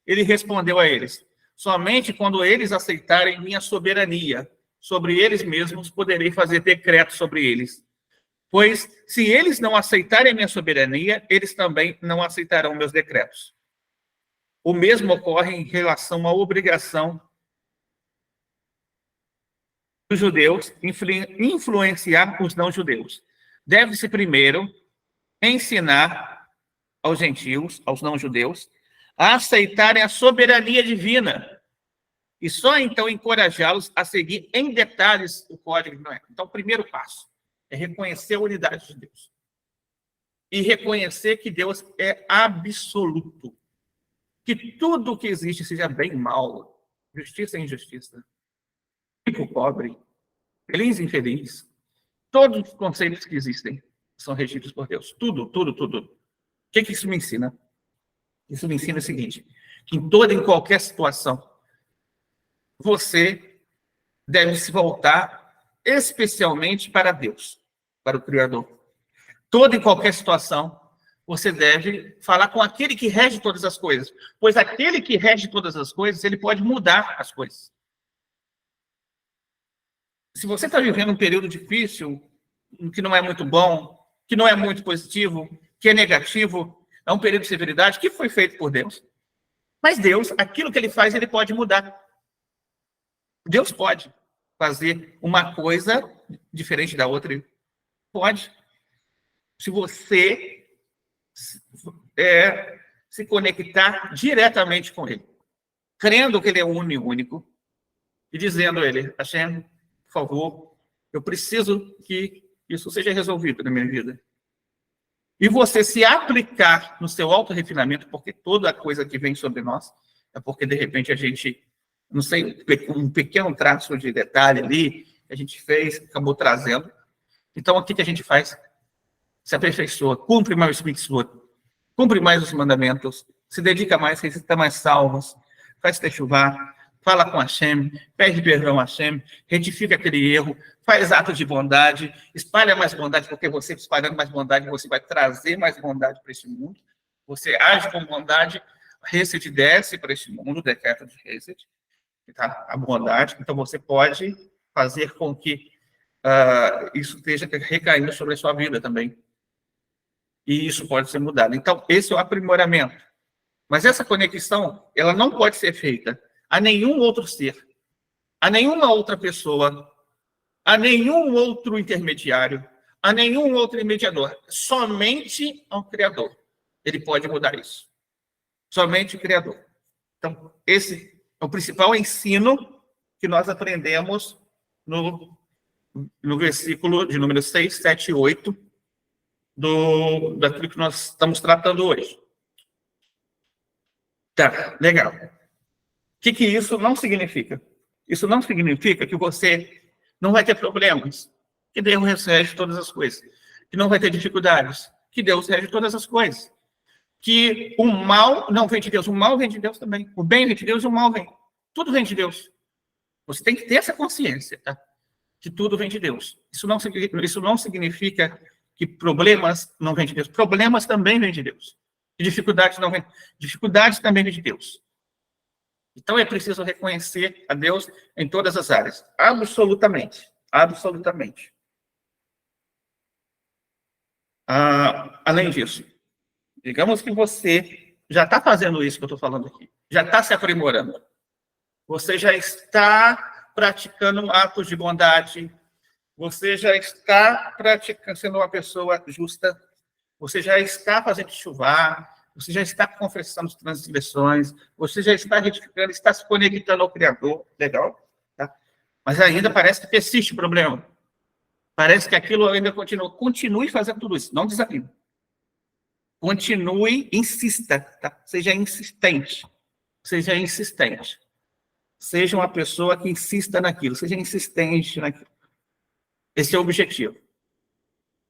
Ele respondeu a eles, somente quando eles aceitarem minha soberania sobre eles mesmos, poderei fazer decreto sobre eles. Pois, se eles não aceitarem minha soberania, eles também não aceitarão meus decretos. O mesmo ocorre em relação à obrigação dos judeus influenciar os não-judeus. Deve-se primeiro ensinar aos gentios, aos não-judeus, a aceitarem a soberania divina e só então encorajá-los a seguir em detalhes o código de Noé. Então, o primeiro passo é reconhecer a unidade de Deus e reconhecer que Deus é absoluto, que tudo que existe, seja bem e mal, justiça e injustiça, rico, pobre, feliz e infeliz, todos os conceitos que existem são regidos por Deus. Tudo, tudo, tudo. O que isso me ensina? Isso me ensina o seguinte, que em toda e qualquer situação, você deve se voltar especialmente para Deus, para o Criador. Toda e qualquer situação, você deve falar com aquele que rege todas as coisas, pois aquele que rege todas as coisas, ele pode mudar as coisas. Se você está vivendo um período difícil, que não é muito bom, que não é muito positivo, que é negativo, é um período de severidade que foi feito por Deus. Mas Deus, aquilo que ele faz, ele pode mudar. Deus pode fazer uma coisa diferente da outra. Pode. Se você se conectar diretamente com ele, crendo que ele é o único, e dizendo a ele, Hashem, por favor, eu preciso que isso seja resolvido na minha vida. E você se aplicar no seu auto-refinamento, porque toda coisa que vem sobre nós é porque, de repente, a gente, não sei, um pequeno traço de detalhe ali, que a gente fez, acabou trazendo. Então, o que a gente faz? Se aperfeiçoa, cumpre mais os mitzvot, cumpre mais os mandamentos, se dedica mais, recita mais salmos, faz techuvá, fala com Hashem, pede perdão a Hashem, retifica aquele erro, faz atos de bondade, espalha mais bondade, porque você espalhando mais bondade, você vai trazer mais bondade para esse mundo. Você age com bondade, Hesed desce para esse mundo, o decreto de Hesed, tá? A bondade. Então, você pode fazer com que isso esteja recaindo sobre a sua vida também. E isso pode ser mudado. Então, esse é o aprimoramento. Mas essa conexão, ela não pode ser feita a nenhum outro ser, a nenhuma outra pessoa, a nenhum outro intermediário, a nenhum outro mediador. Somente ao Criador. Ele pode mudar isso. Somente o Criador. Então, esse é o principal ensino que nós aprendemos no versículo de número 6, 7 e 8 daquilo que nós estamos tratando hoje. Tá, legal. O que isso não significa? Isso não significa que você não vai ter problemas, que Deus rege todas as coisas, que não vai ter dificuldades, que Deus rege todas as coisas, que o mal não vem de Deus, o mal vem de Deus também, o bem vem de Deus e o mal vem. Tudo vem de Deus. Você tem que ter essa consciência, tá? Que tudo vem de Deus. Isso não significa que problemas não vêm de Deus. Problemas também vêm de Deus. E dificuldades não vêm. Dificuldades também vêm de Deus. Então é preciso reconhecer a Deus em todas as áreas. Absolutamente. Absolutamente. Além disso, digamos que você já está fazendo isso que eu estou falando aqui. Já está se aprimorando. Você já está praticando atos de bondade. Você já está praticando, sendo uma pessoa justa. Você já está fazendo chuvar. Você já está confessando as transgressões. Você já está retificando, está se conectando ao Criador. Legal, tá? Mas ainda parece que persiste o problema. Parece que aquilo ainda continua. Continue fazendo tudo isso. Não desanime. Continue, insista, tá? Seja insistente. Seja insistente. Seja uma pessoa que insista naquilo. Seja insistente naquilo. Esse é o objetivo.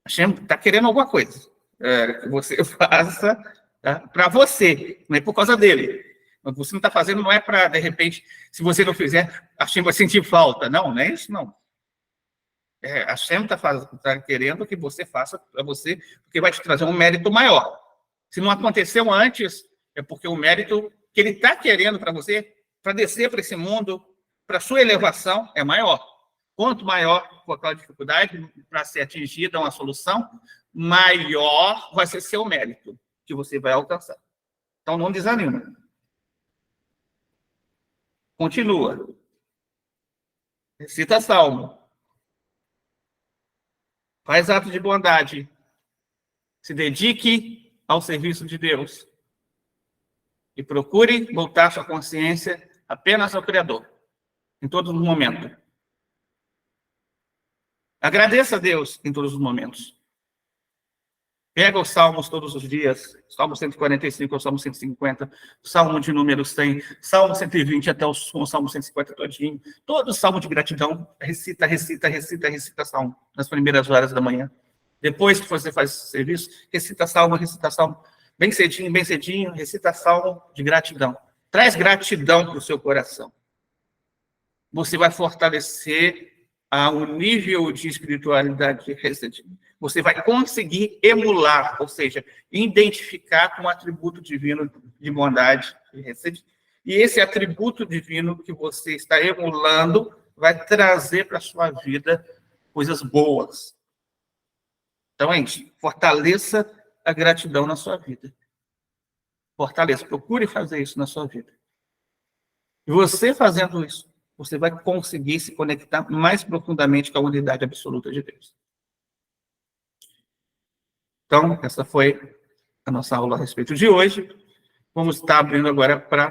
Hashem está querendo alguma coisa que você faça, tá? Para você, não é por causa dele. O que você não está fazendo não é para, de repente, se você não fizer, Hashem vai sentir falta. Não, não é isso, não. Hashem está querendo que você faça para você, porque vai te trazer um mérito maior. Se não aconteceu antes, é porque o mérito que ele está querendo para você, para descer para esse mundo, para a sua elevação, é maior. Quanto maior for aquela dificuldade para ser atingida uma solução, maior vai ser seu mérito que você vai alcançar. Então, não desanima. Continua. Recita salmo. Faz ato de bondade. Se dedique ao serviço de Deus. E procure voltar sua consciência apenas ao Criador, em todos os momentos. Agradeça a Deus em todos os momentos. Pega os salmos todos os dias, Salmo 145 ao Salmo 150, Salmo de número 100, Salmo 120 até o Salmo 150 todinho. Todo salmo de gratidão, recita salmo nas primeiras horas da manhã. Depois que você faz o serviço, recita salmo. Bem cedinho, recita salmo de gratidão. Traz gratidão para o seu coração. Você vai fortalecer o nível de espiritualidade recente. Você vai conseguir emular, ou seja, identificar com um atributo divino de bondade recente. E esse atributo divino que você está emulando vai trazer para a sua vida coisas boas. Então, gente, fortaleça a gratidão na sua vida. Fortaleça, procure fazer isso na sua vida. E você fazendo isso, você vai conseguir se conectar mais profundamente com a unidade absoluta de Deus. Então, essa foi a nossa aula a respeito de hoje. Vamos estar abrindo agora para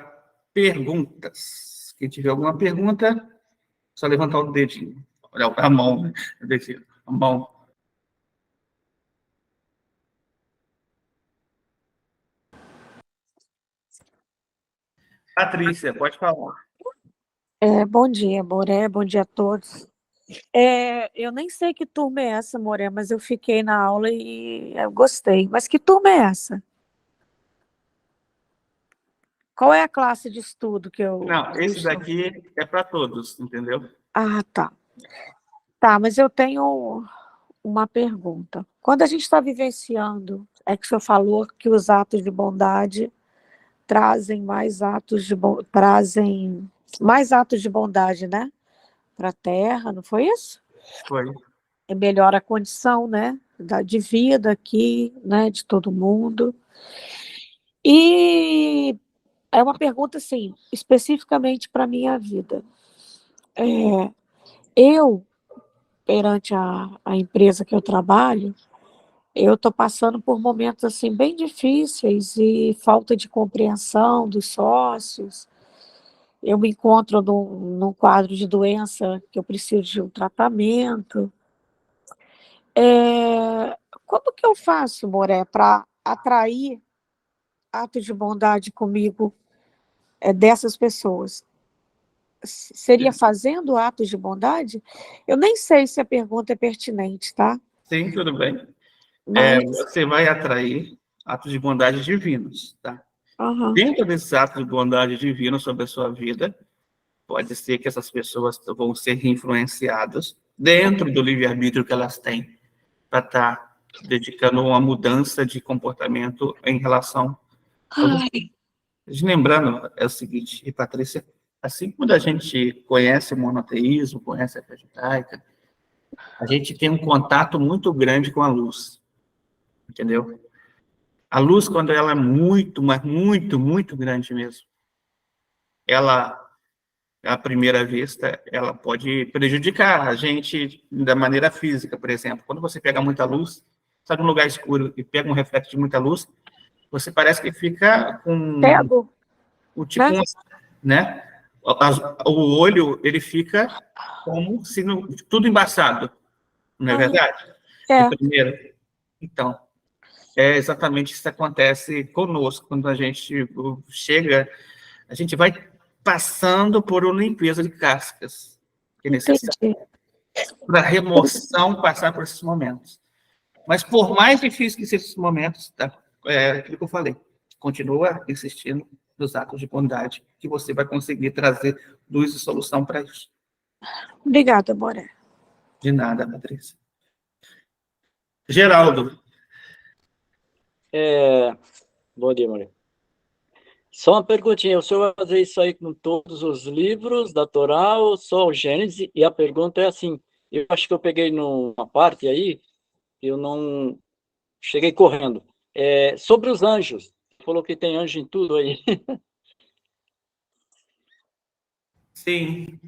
perguntas. Quem tiver alguma pergunta, só levantar o dedinho. Olha, a mão, né? O dedinho, a mão. Patrícia, pode falar. Bom dia, Moré, bom dia a todos. Eu nem sei que turma é essa, Moré, mas eu fiquei na aula e eu gostei. Mas que turma é essa? Qual é a classe de estudo que eu... Não, esse daqui é para todos, entendeu? Ah, tá. Tá, mas eu tenho uma pergunta. Quando a gente está vivenciando, é que o senhor falou que os atos de bondade trazem mais atos de bondade, né? Para a Terra, não foi isso? Foi. Melhora a condição, né, de vida aqui, né, de todo mundo. E é uma pergunta, assim, especificamente para a minha vida. Eu, perante a empresa que eu trabalho, eu estou passando por momentos, assim, bem difíceis e falta de compreensão dos sócios. Eu me encontro num quadro de doença que eu preciso de um tratamento. Como que eu faço, Moré, para atrair atos de bondade comigo dessas pessoas? Seria fazendo atos de bondade? Eu nem sei se a pergunta é pertinente, tá? Sim, tudo bem. Mas, Você vai atrair atos de bondade divinos, tá? aham. Dentro desses atos de bondade divina sobre a sua vida, pode ser que essas pessoas vão ser influenciadas dentro do livre-arbítrio que elas têm para estar dedicando uma mudança de comportamento em relação a você. Ai, Lembrando, é o seguinte, e Patrícia, assim como a gente conhece o monoteísmo, conhece a fé judaica, a gente tem um contato muito grande com a luz, entendeu? A luz, quando ela é muito, mas muito, muito grande mesmo, ela à primeira vista, ela pode prejudicar a gente da maneira física, por exemplo. Quando você pega muita luz, está num lugar escuro e pega um reflexo de muita luz, você parece que fica com Cego, o tipo, né? né? O olho, ele fica como se tudo embaçado, não é Aham. verdade? De É, primeira. Então, é exatamente isso que acontece conosco, quando a gente chega, a gente vai passando por uma limpeza de cascas, que é necessário entendi. para a remoção passar por esses momentos. Mas por mais difícil que sejam esses momentos, tá? É aquilo que eu falei, continua insistindo nos atos de bondade, que você vai conseguir trazer luz e solução para isso. Obrigada, Moré. De nada, Patrícia. Geraldo, É, bom dia, Maria. Só uma perguntinha, o senhor vai fazer isso aí com todos os livros da Torá ou só o Gênesis? E a pergunta é assim, eu acho que eu peguei numa parte aí, eu não cheguei correndo. Sobre os anjos, falou que tem anjo em tudo aí. sim,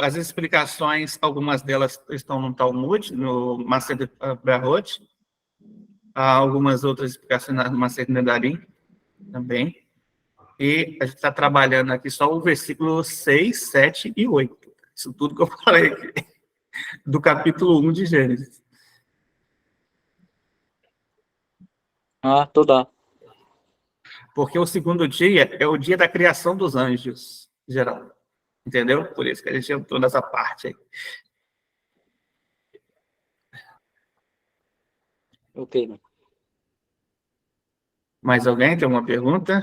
as explicações, algumas delas estão no Talmud, no Maser Berhot, há algumas outras explicações no Maser Nedarim também, e a gente está trabalhando aqui só o versículo 6, 7 e 8. Isso tudo que eu falei aqui, do capítulo 1 de Gênesis. Ah, toda. Porque o segundo dia é o dia da criação dos anjos, geral. Entendeu? Por isso que a gente entrou nessa parte aí. Ok, né? Mais alguém tem uma pergunta?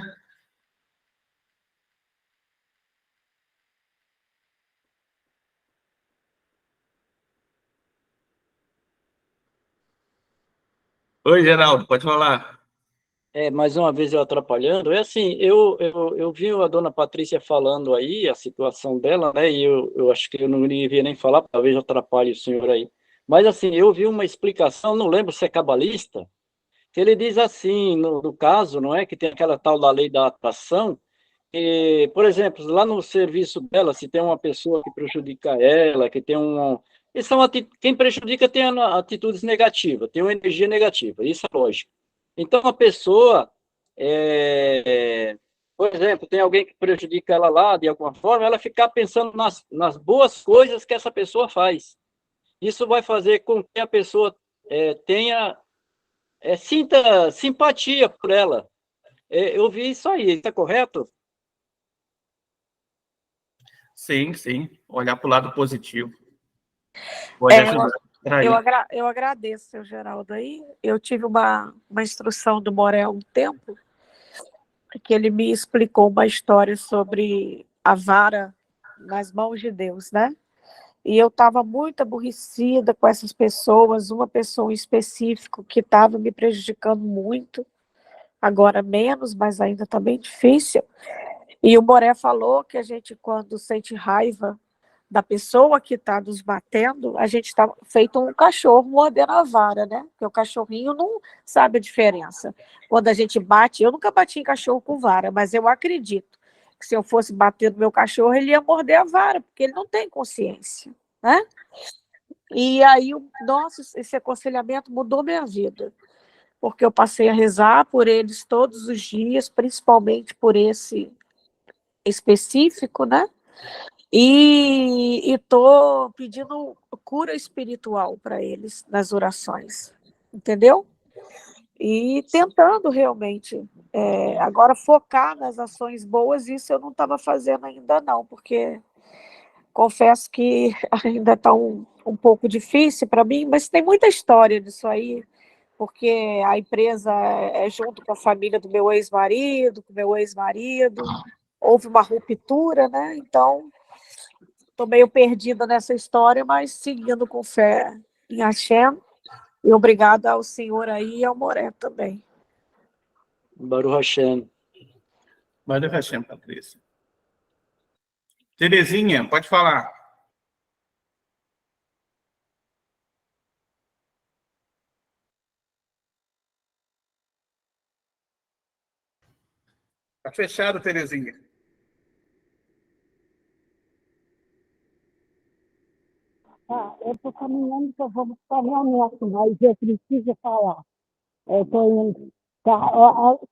Oi, Geraldo, pode falar. Mais uma vez eu atrapalhando. É assim, eu vi a dona Patrícia falando aí, a situação dela, né? E eu acho que eu não devia nem falar, talvez eu atrapalhe o senhor aí. Mas assim, eu vi uma explicação, não lembro se é cabalista, que ele diz assim, no caso, não é? Que tem aquela tal da lei da atração, e, por exemplo, lá no serviço dela, se tem uma pessoa que prejudica ela, que tem um. Quem prejudica tem atitudes negativas, tem uma energia negativa, isso é lógico. Então, a pessoa, por exemplo, tem alguém que prejudica ela lá de alguma forma, ela ficar pensando nas boas coisas que essa pessoa faz. Isso vai fazer com que a pessoa sinta simpatia por ela. Eu vi isso aí, está correto? Sim, sim. Olhar para o lado positivo. Pode É, eu, ajudar a eu, atrair. agra, eu agradeço, seu Geraldo, aí. Eu tive uma instrução do Moré há um tempo, que ele me explicou uma história sobre a vara nas mãos de Deus, né? E eu estava muito aborrecida com essas pessoas, uma pessoa em específico que estava me prejudicando muito, agora menos, mas ainda está bem difícil. E o Moré falou que a gente, quando sente raiva da pessoa que está nos batendo, a gente está feito um cachorro mordendo a vara, né? Porque o cachorrinho não sabe a diferença. Quando a gente bate, eu nunca bati em cachorro com vara, mas eu acredito que se eu fosse bater no meu cachorro, ele ia morder a vara, porque ele não tem consciência, né? E aí, nossa, esse aconselhamento mudou minha vida, porque eu passei a rezar por eles todos os dias, principalmente por esse específico, né? E estou pedindo cura espiritual para eles nas orações, entendeu? E tentando realmente, agora focar nas ações boas, isso eu não estava fazendo ainda não, porque confesso que ainda está um pouco difícil para mim, mas tem muita história disso aí, porque a empresa é junto com a família do meu ex-marido, com o meu ex-marido, houve uma ruptura, né? Então, estou meio perdida nessa história, mas seguindo com fé em Hashem. E obrigada ao senhor aí e ao Moré também. Baruch Hashem. Manda Hashem, Patrícia. Terezinha, pode falar. Tá fechado, Terezinha. Eu estou caminhando que eu vou buscar minha neta, mas eu preciso falar. Eu estou indo.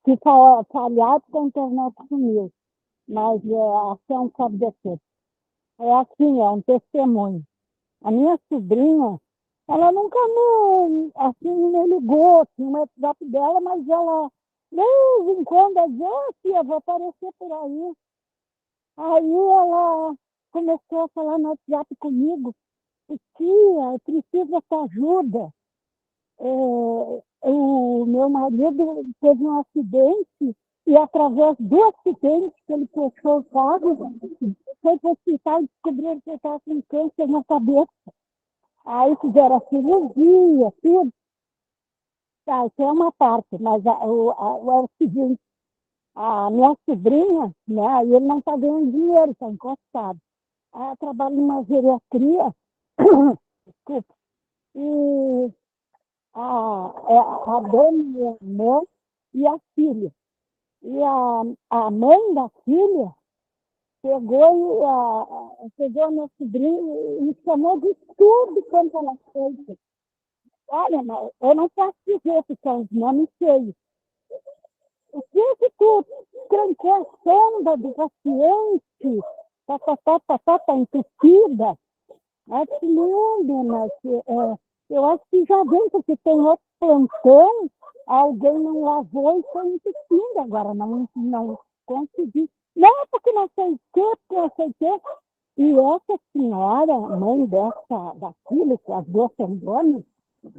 Fica falhado que a internet sumiu, mas a ação sabe de tudo. É assim, é um testemunho. A minha sobrinha, ela nunca me ligou, tinha o WhatsApp dela, mas ela, de vez em quando, ela dizia, tia, vou aparecer por aí. Aí ela começou a falar no WhatsApp comigo, tia, eu preciso da tua ajuda. O meu marido teve um acidente e, através do acidente que ele fechou o carro, foi para o hospital e descobriram que ele estava com câncer na cabeça. Aí fizeram a cirurgia, tudo. Tá, isso é uma parte, mas é o seguinte, a minha sobrinha, né, aí ele não está ganhando dinheiro, está encostado. Ela trabalha numa geriatria, desculpa, e a dona é a mãe e a filha. E a mãe da filha pegou a minha sobrinha e me chamou de tudo quanto ela fez. Olha, mas eu não posso dizer que são os nomes feios. O que tu trancou a sonda do paciente? Tá entupida. Acho lindo, mas eu acho que já vem, porque tem outro plantão, alguém não lavou e foi entupindo. Agora não consegui. Não, porque não sei o quê, porque não sei o quê. E essa senhora, mãe daquilo, que as duas são donas,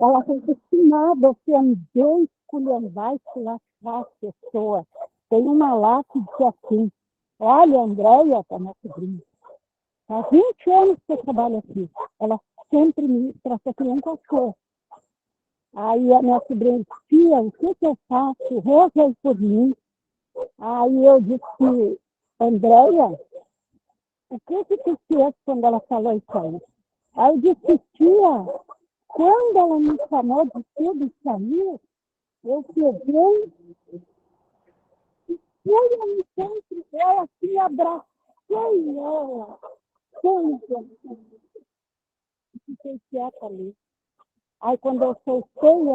ela foi acostumada a ofender, esculhambar, esculachar as pessoas. Tem uma lá que diz assim, olha, Andréia, tá minha sobrinha, há 20 anos que eu trabalho aqui. Ela sempre me trata como um cachorro. Aí a minha sobrinha disse, tia, o que eu faço? Reza aí por mim. Aí eu disse, Andréia, o que tu fez quando ela falou isso aí? Aí eu disse, tia, quando ela me chamou de tudo isso aí, eu peguei e fui no encontro dela, assim, abracei ela. Fiquei quieta ali. Aí quando eu soltei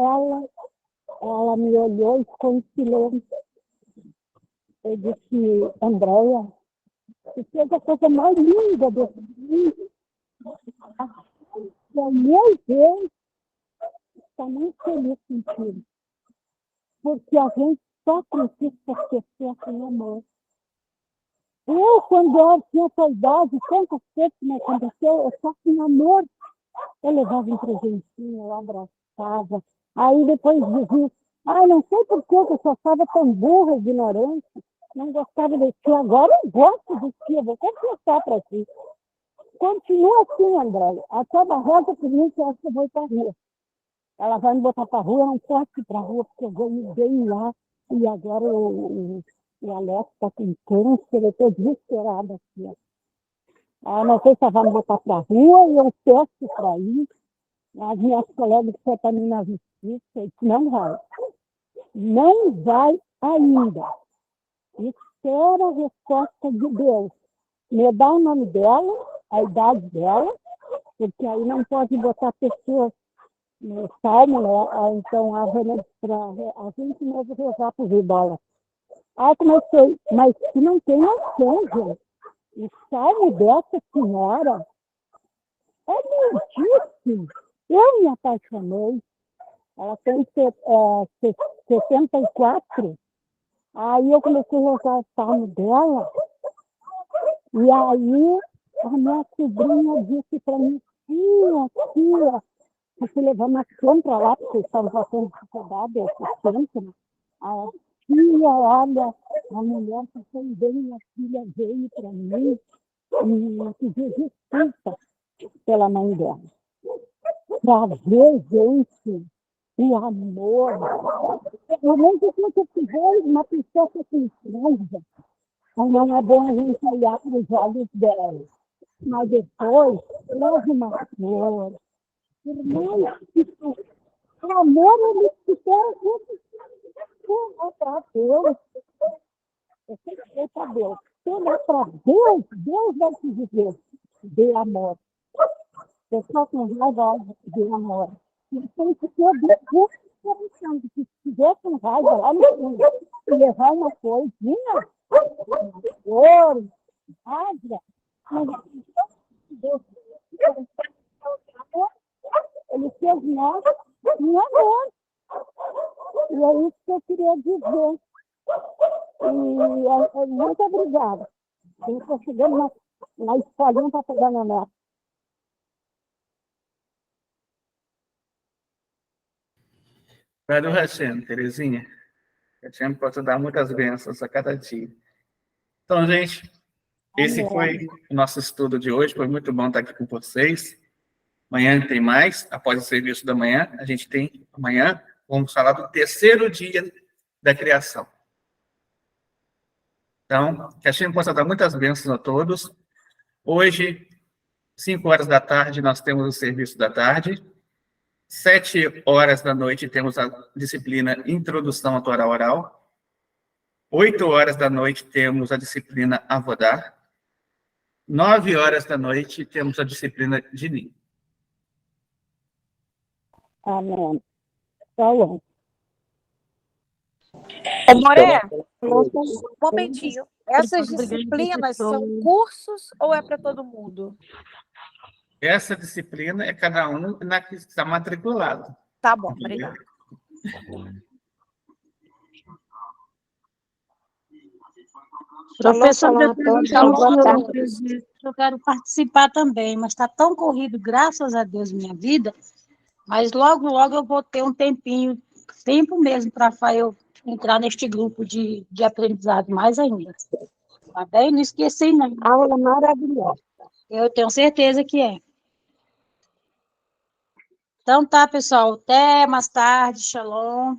ela me olhou e ficou em silêncio. Eu disse, Andréia, você fez a coisa mais linda desse mundo. O meu Deus está muito feliz contigo. Porque a gente só precisa as pessoas com amor. Eu, quando eu tinha essa idade, tantas coisas que me aconteceu, eu só com amor. Eu levava um presentinho, eu abraçava. Aí depois dizia, não sei por que eu só estava tão burra, ignorante, não gostava de ti. Agora eu gosto de ti, eu vou confessar para ti. Continua assim, André. A tua barroca comigo, eu acho que eu vou para a rua. Ela vai me botar para a rua, eu não posso ir para a rua, porque eu ganhei bem lá. E agora o Alex está com câncer, eu estou desesperada aqui. Não sei se ela vai me botar para a rua, e eu peço para ir. As minhas colegas que estão também na justiça, não vai. Não vai ainda. Espera a resposta de Deus. Me dá o nome dela, a idade dela, porque aí não pode botar pessoas no salmo, né? Então a gente mesmo rezar para os idólatras. Comecei, mas se não tem noção, gente. O salmo dessa senhora é lindíssimo. Eu me apaixonei. Ela tem 74. Aí eu comecei a usar o salmo dela. E aí a minha sobrinha disse para mim, tia, você levar uma compra lá, porque eu estava passando dificuldade, assistente. A tia, olha, a mulher passou bem, minha filha veio para mim e pediu desculpa pela mãe dela. Para ver, gente, o amor. Eu nem sei que eu tivesse uma pessoa que raiva. Não é bom a gente olhar para os olhos dela. Mas depois, leva uma flor. Irmão, o amor, ele se quer para Deus. Eu sempre falei para Deus, se olhar para Deus, Deus vai te dizer, dê amor. Pessoal com raiva, dê amor. Então, se eu pensando que se tiver com raiva lá no fundo e levar uma coisinha, flor, água, mas Deus, ele fez nós em amor. E é isso que eu queria dizer. E muito obrigada. Eu estou chegando na escolinha para pegar meu neto. Velho Hashem, Terezinha. Hashem pode dar muitas bênçãos a cada dia. Então, gente, esse foi o nosso estudo de hoje. Foi muito bom estar aqui com vocês. Amanhã tem mais. Após o serviço da manhã, a gente tem amanhã. Vamos falar do terceiro dia da criação. Então, que a gente possa dar muitas bênçãos a todos. Hoje, 5 horas da tarde, nós temos o serviço da tarde. 7 horas da noite, temos a disciplina Introdução à Torá Oral. 8 horas da noite, temos a disciplina Avodá. 9 horas da noite, temos a disciplina Dinim. Amém. Shalom. Ô, Moré, um momentinho. Essas disciplinas são cursos ou é para todo mundo? Essa disciplina é cada um na que está matriculado. Tá bom, obrigada. Professor, Shalom. eu quero participar também, mas está tão corrido, graças a Deus, minha vida, mas logo, logo eu vou ter um tempinho, tempo mesmo, para eu entrar neste grupo de aprendizado mais ainda. Tá bem? Não esqueci, não. Aula maravilhosa. Eu tenho certeza que é. Então tá, pessoal. Até mais tarde. Shalom.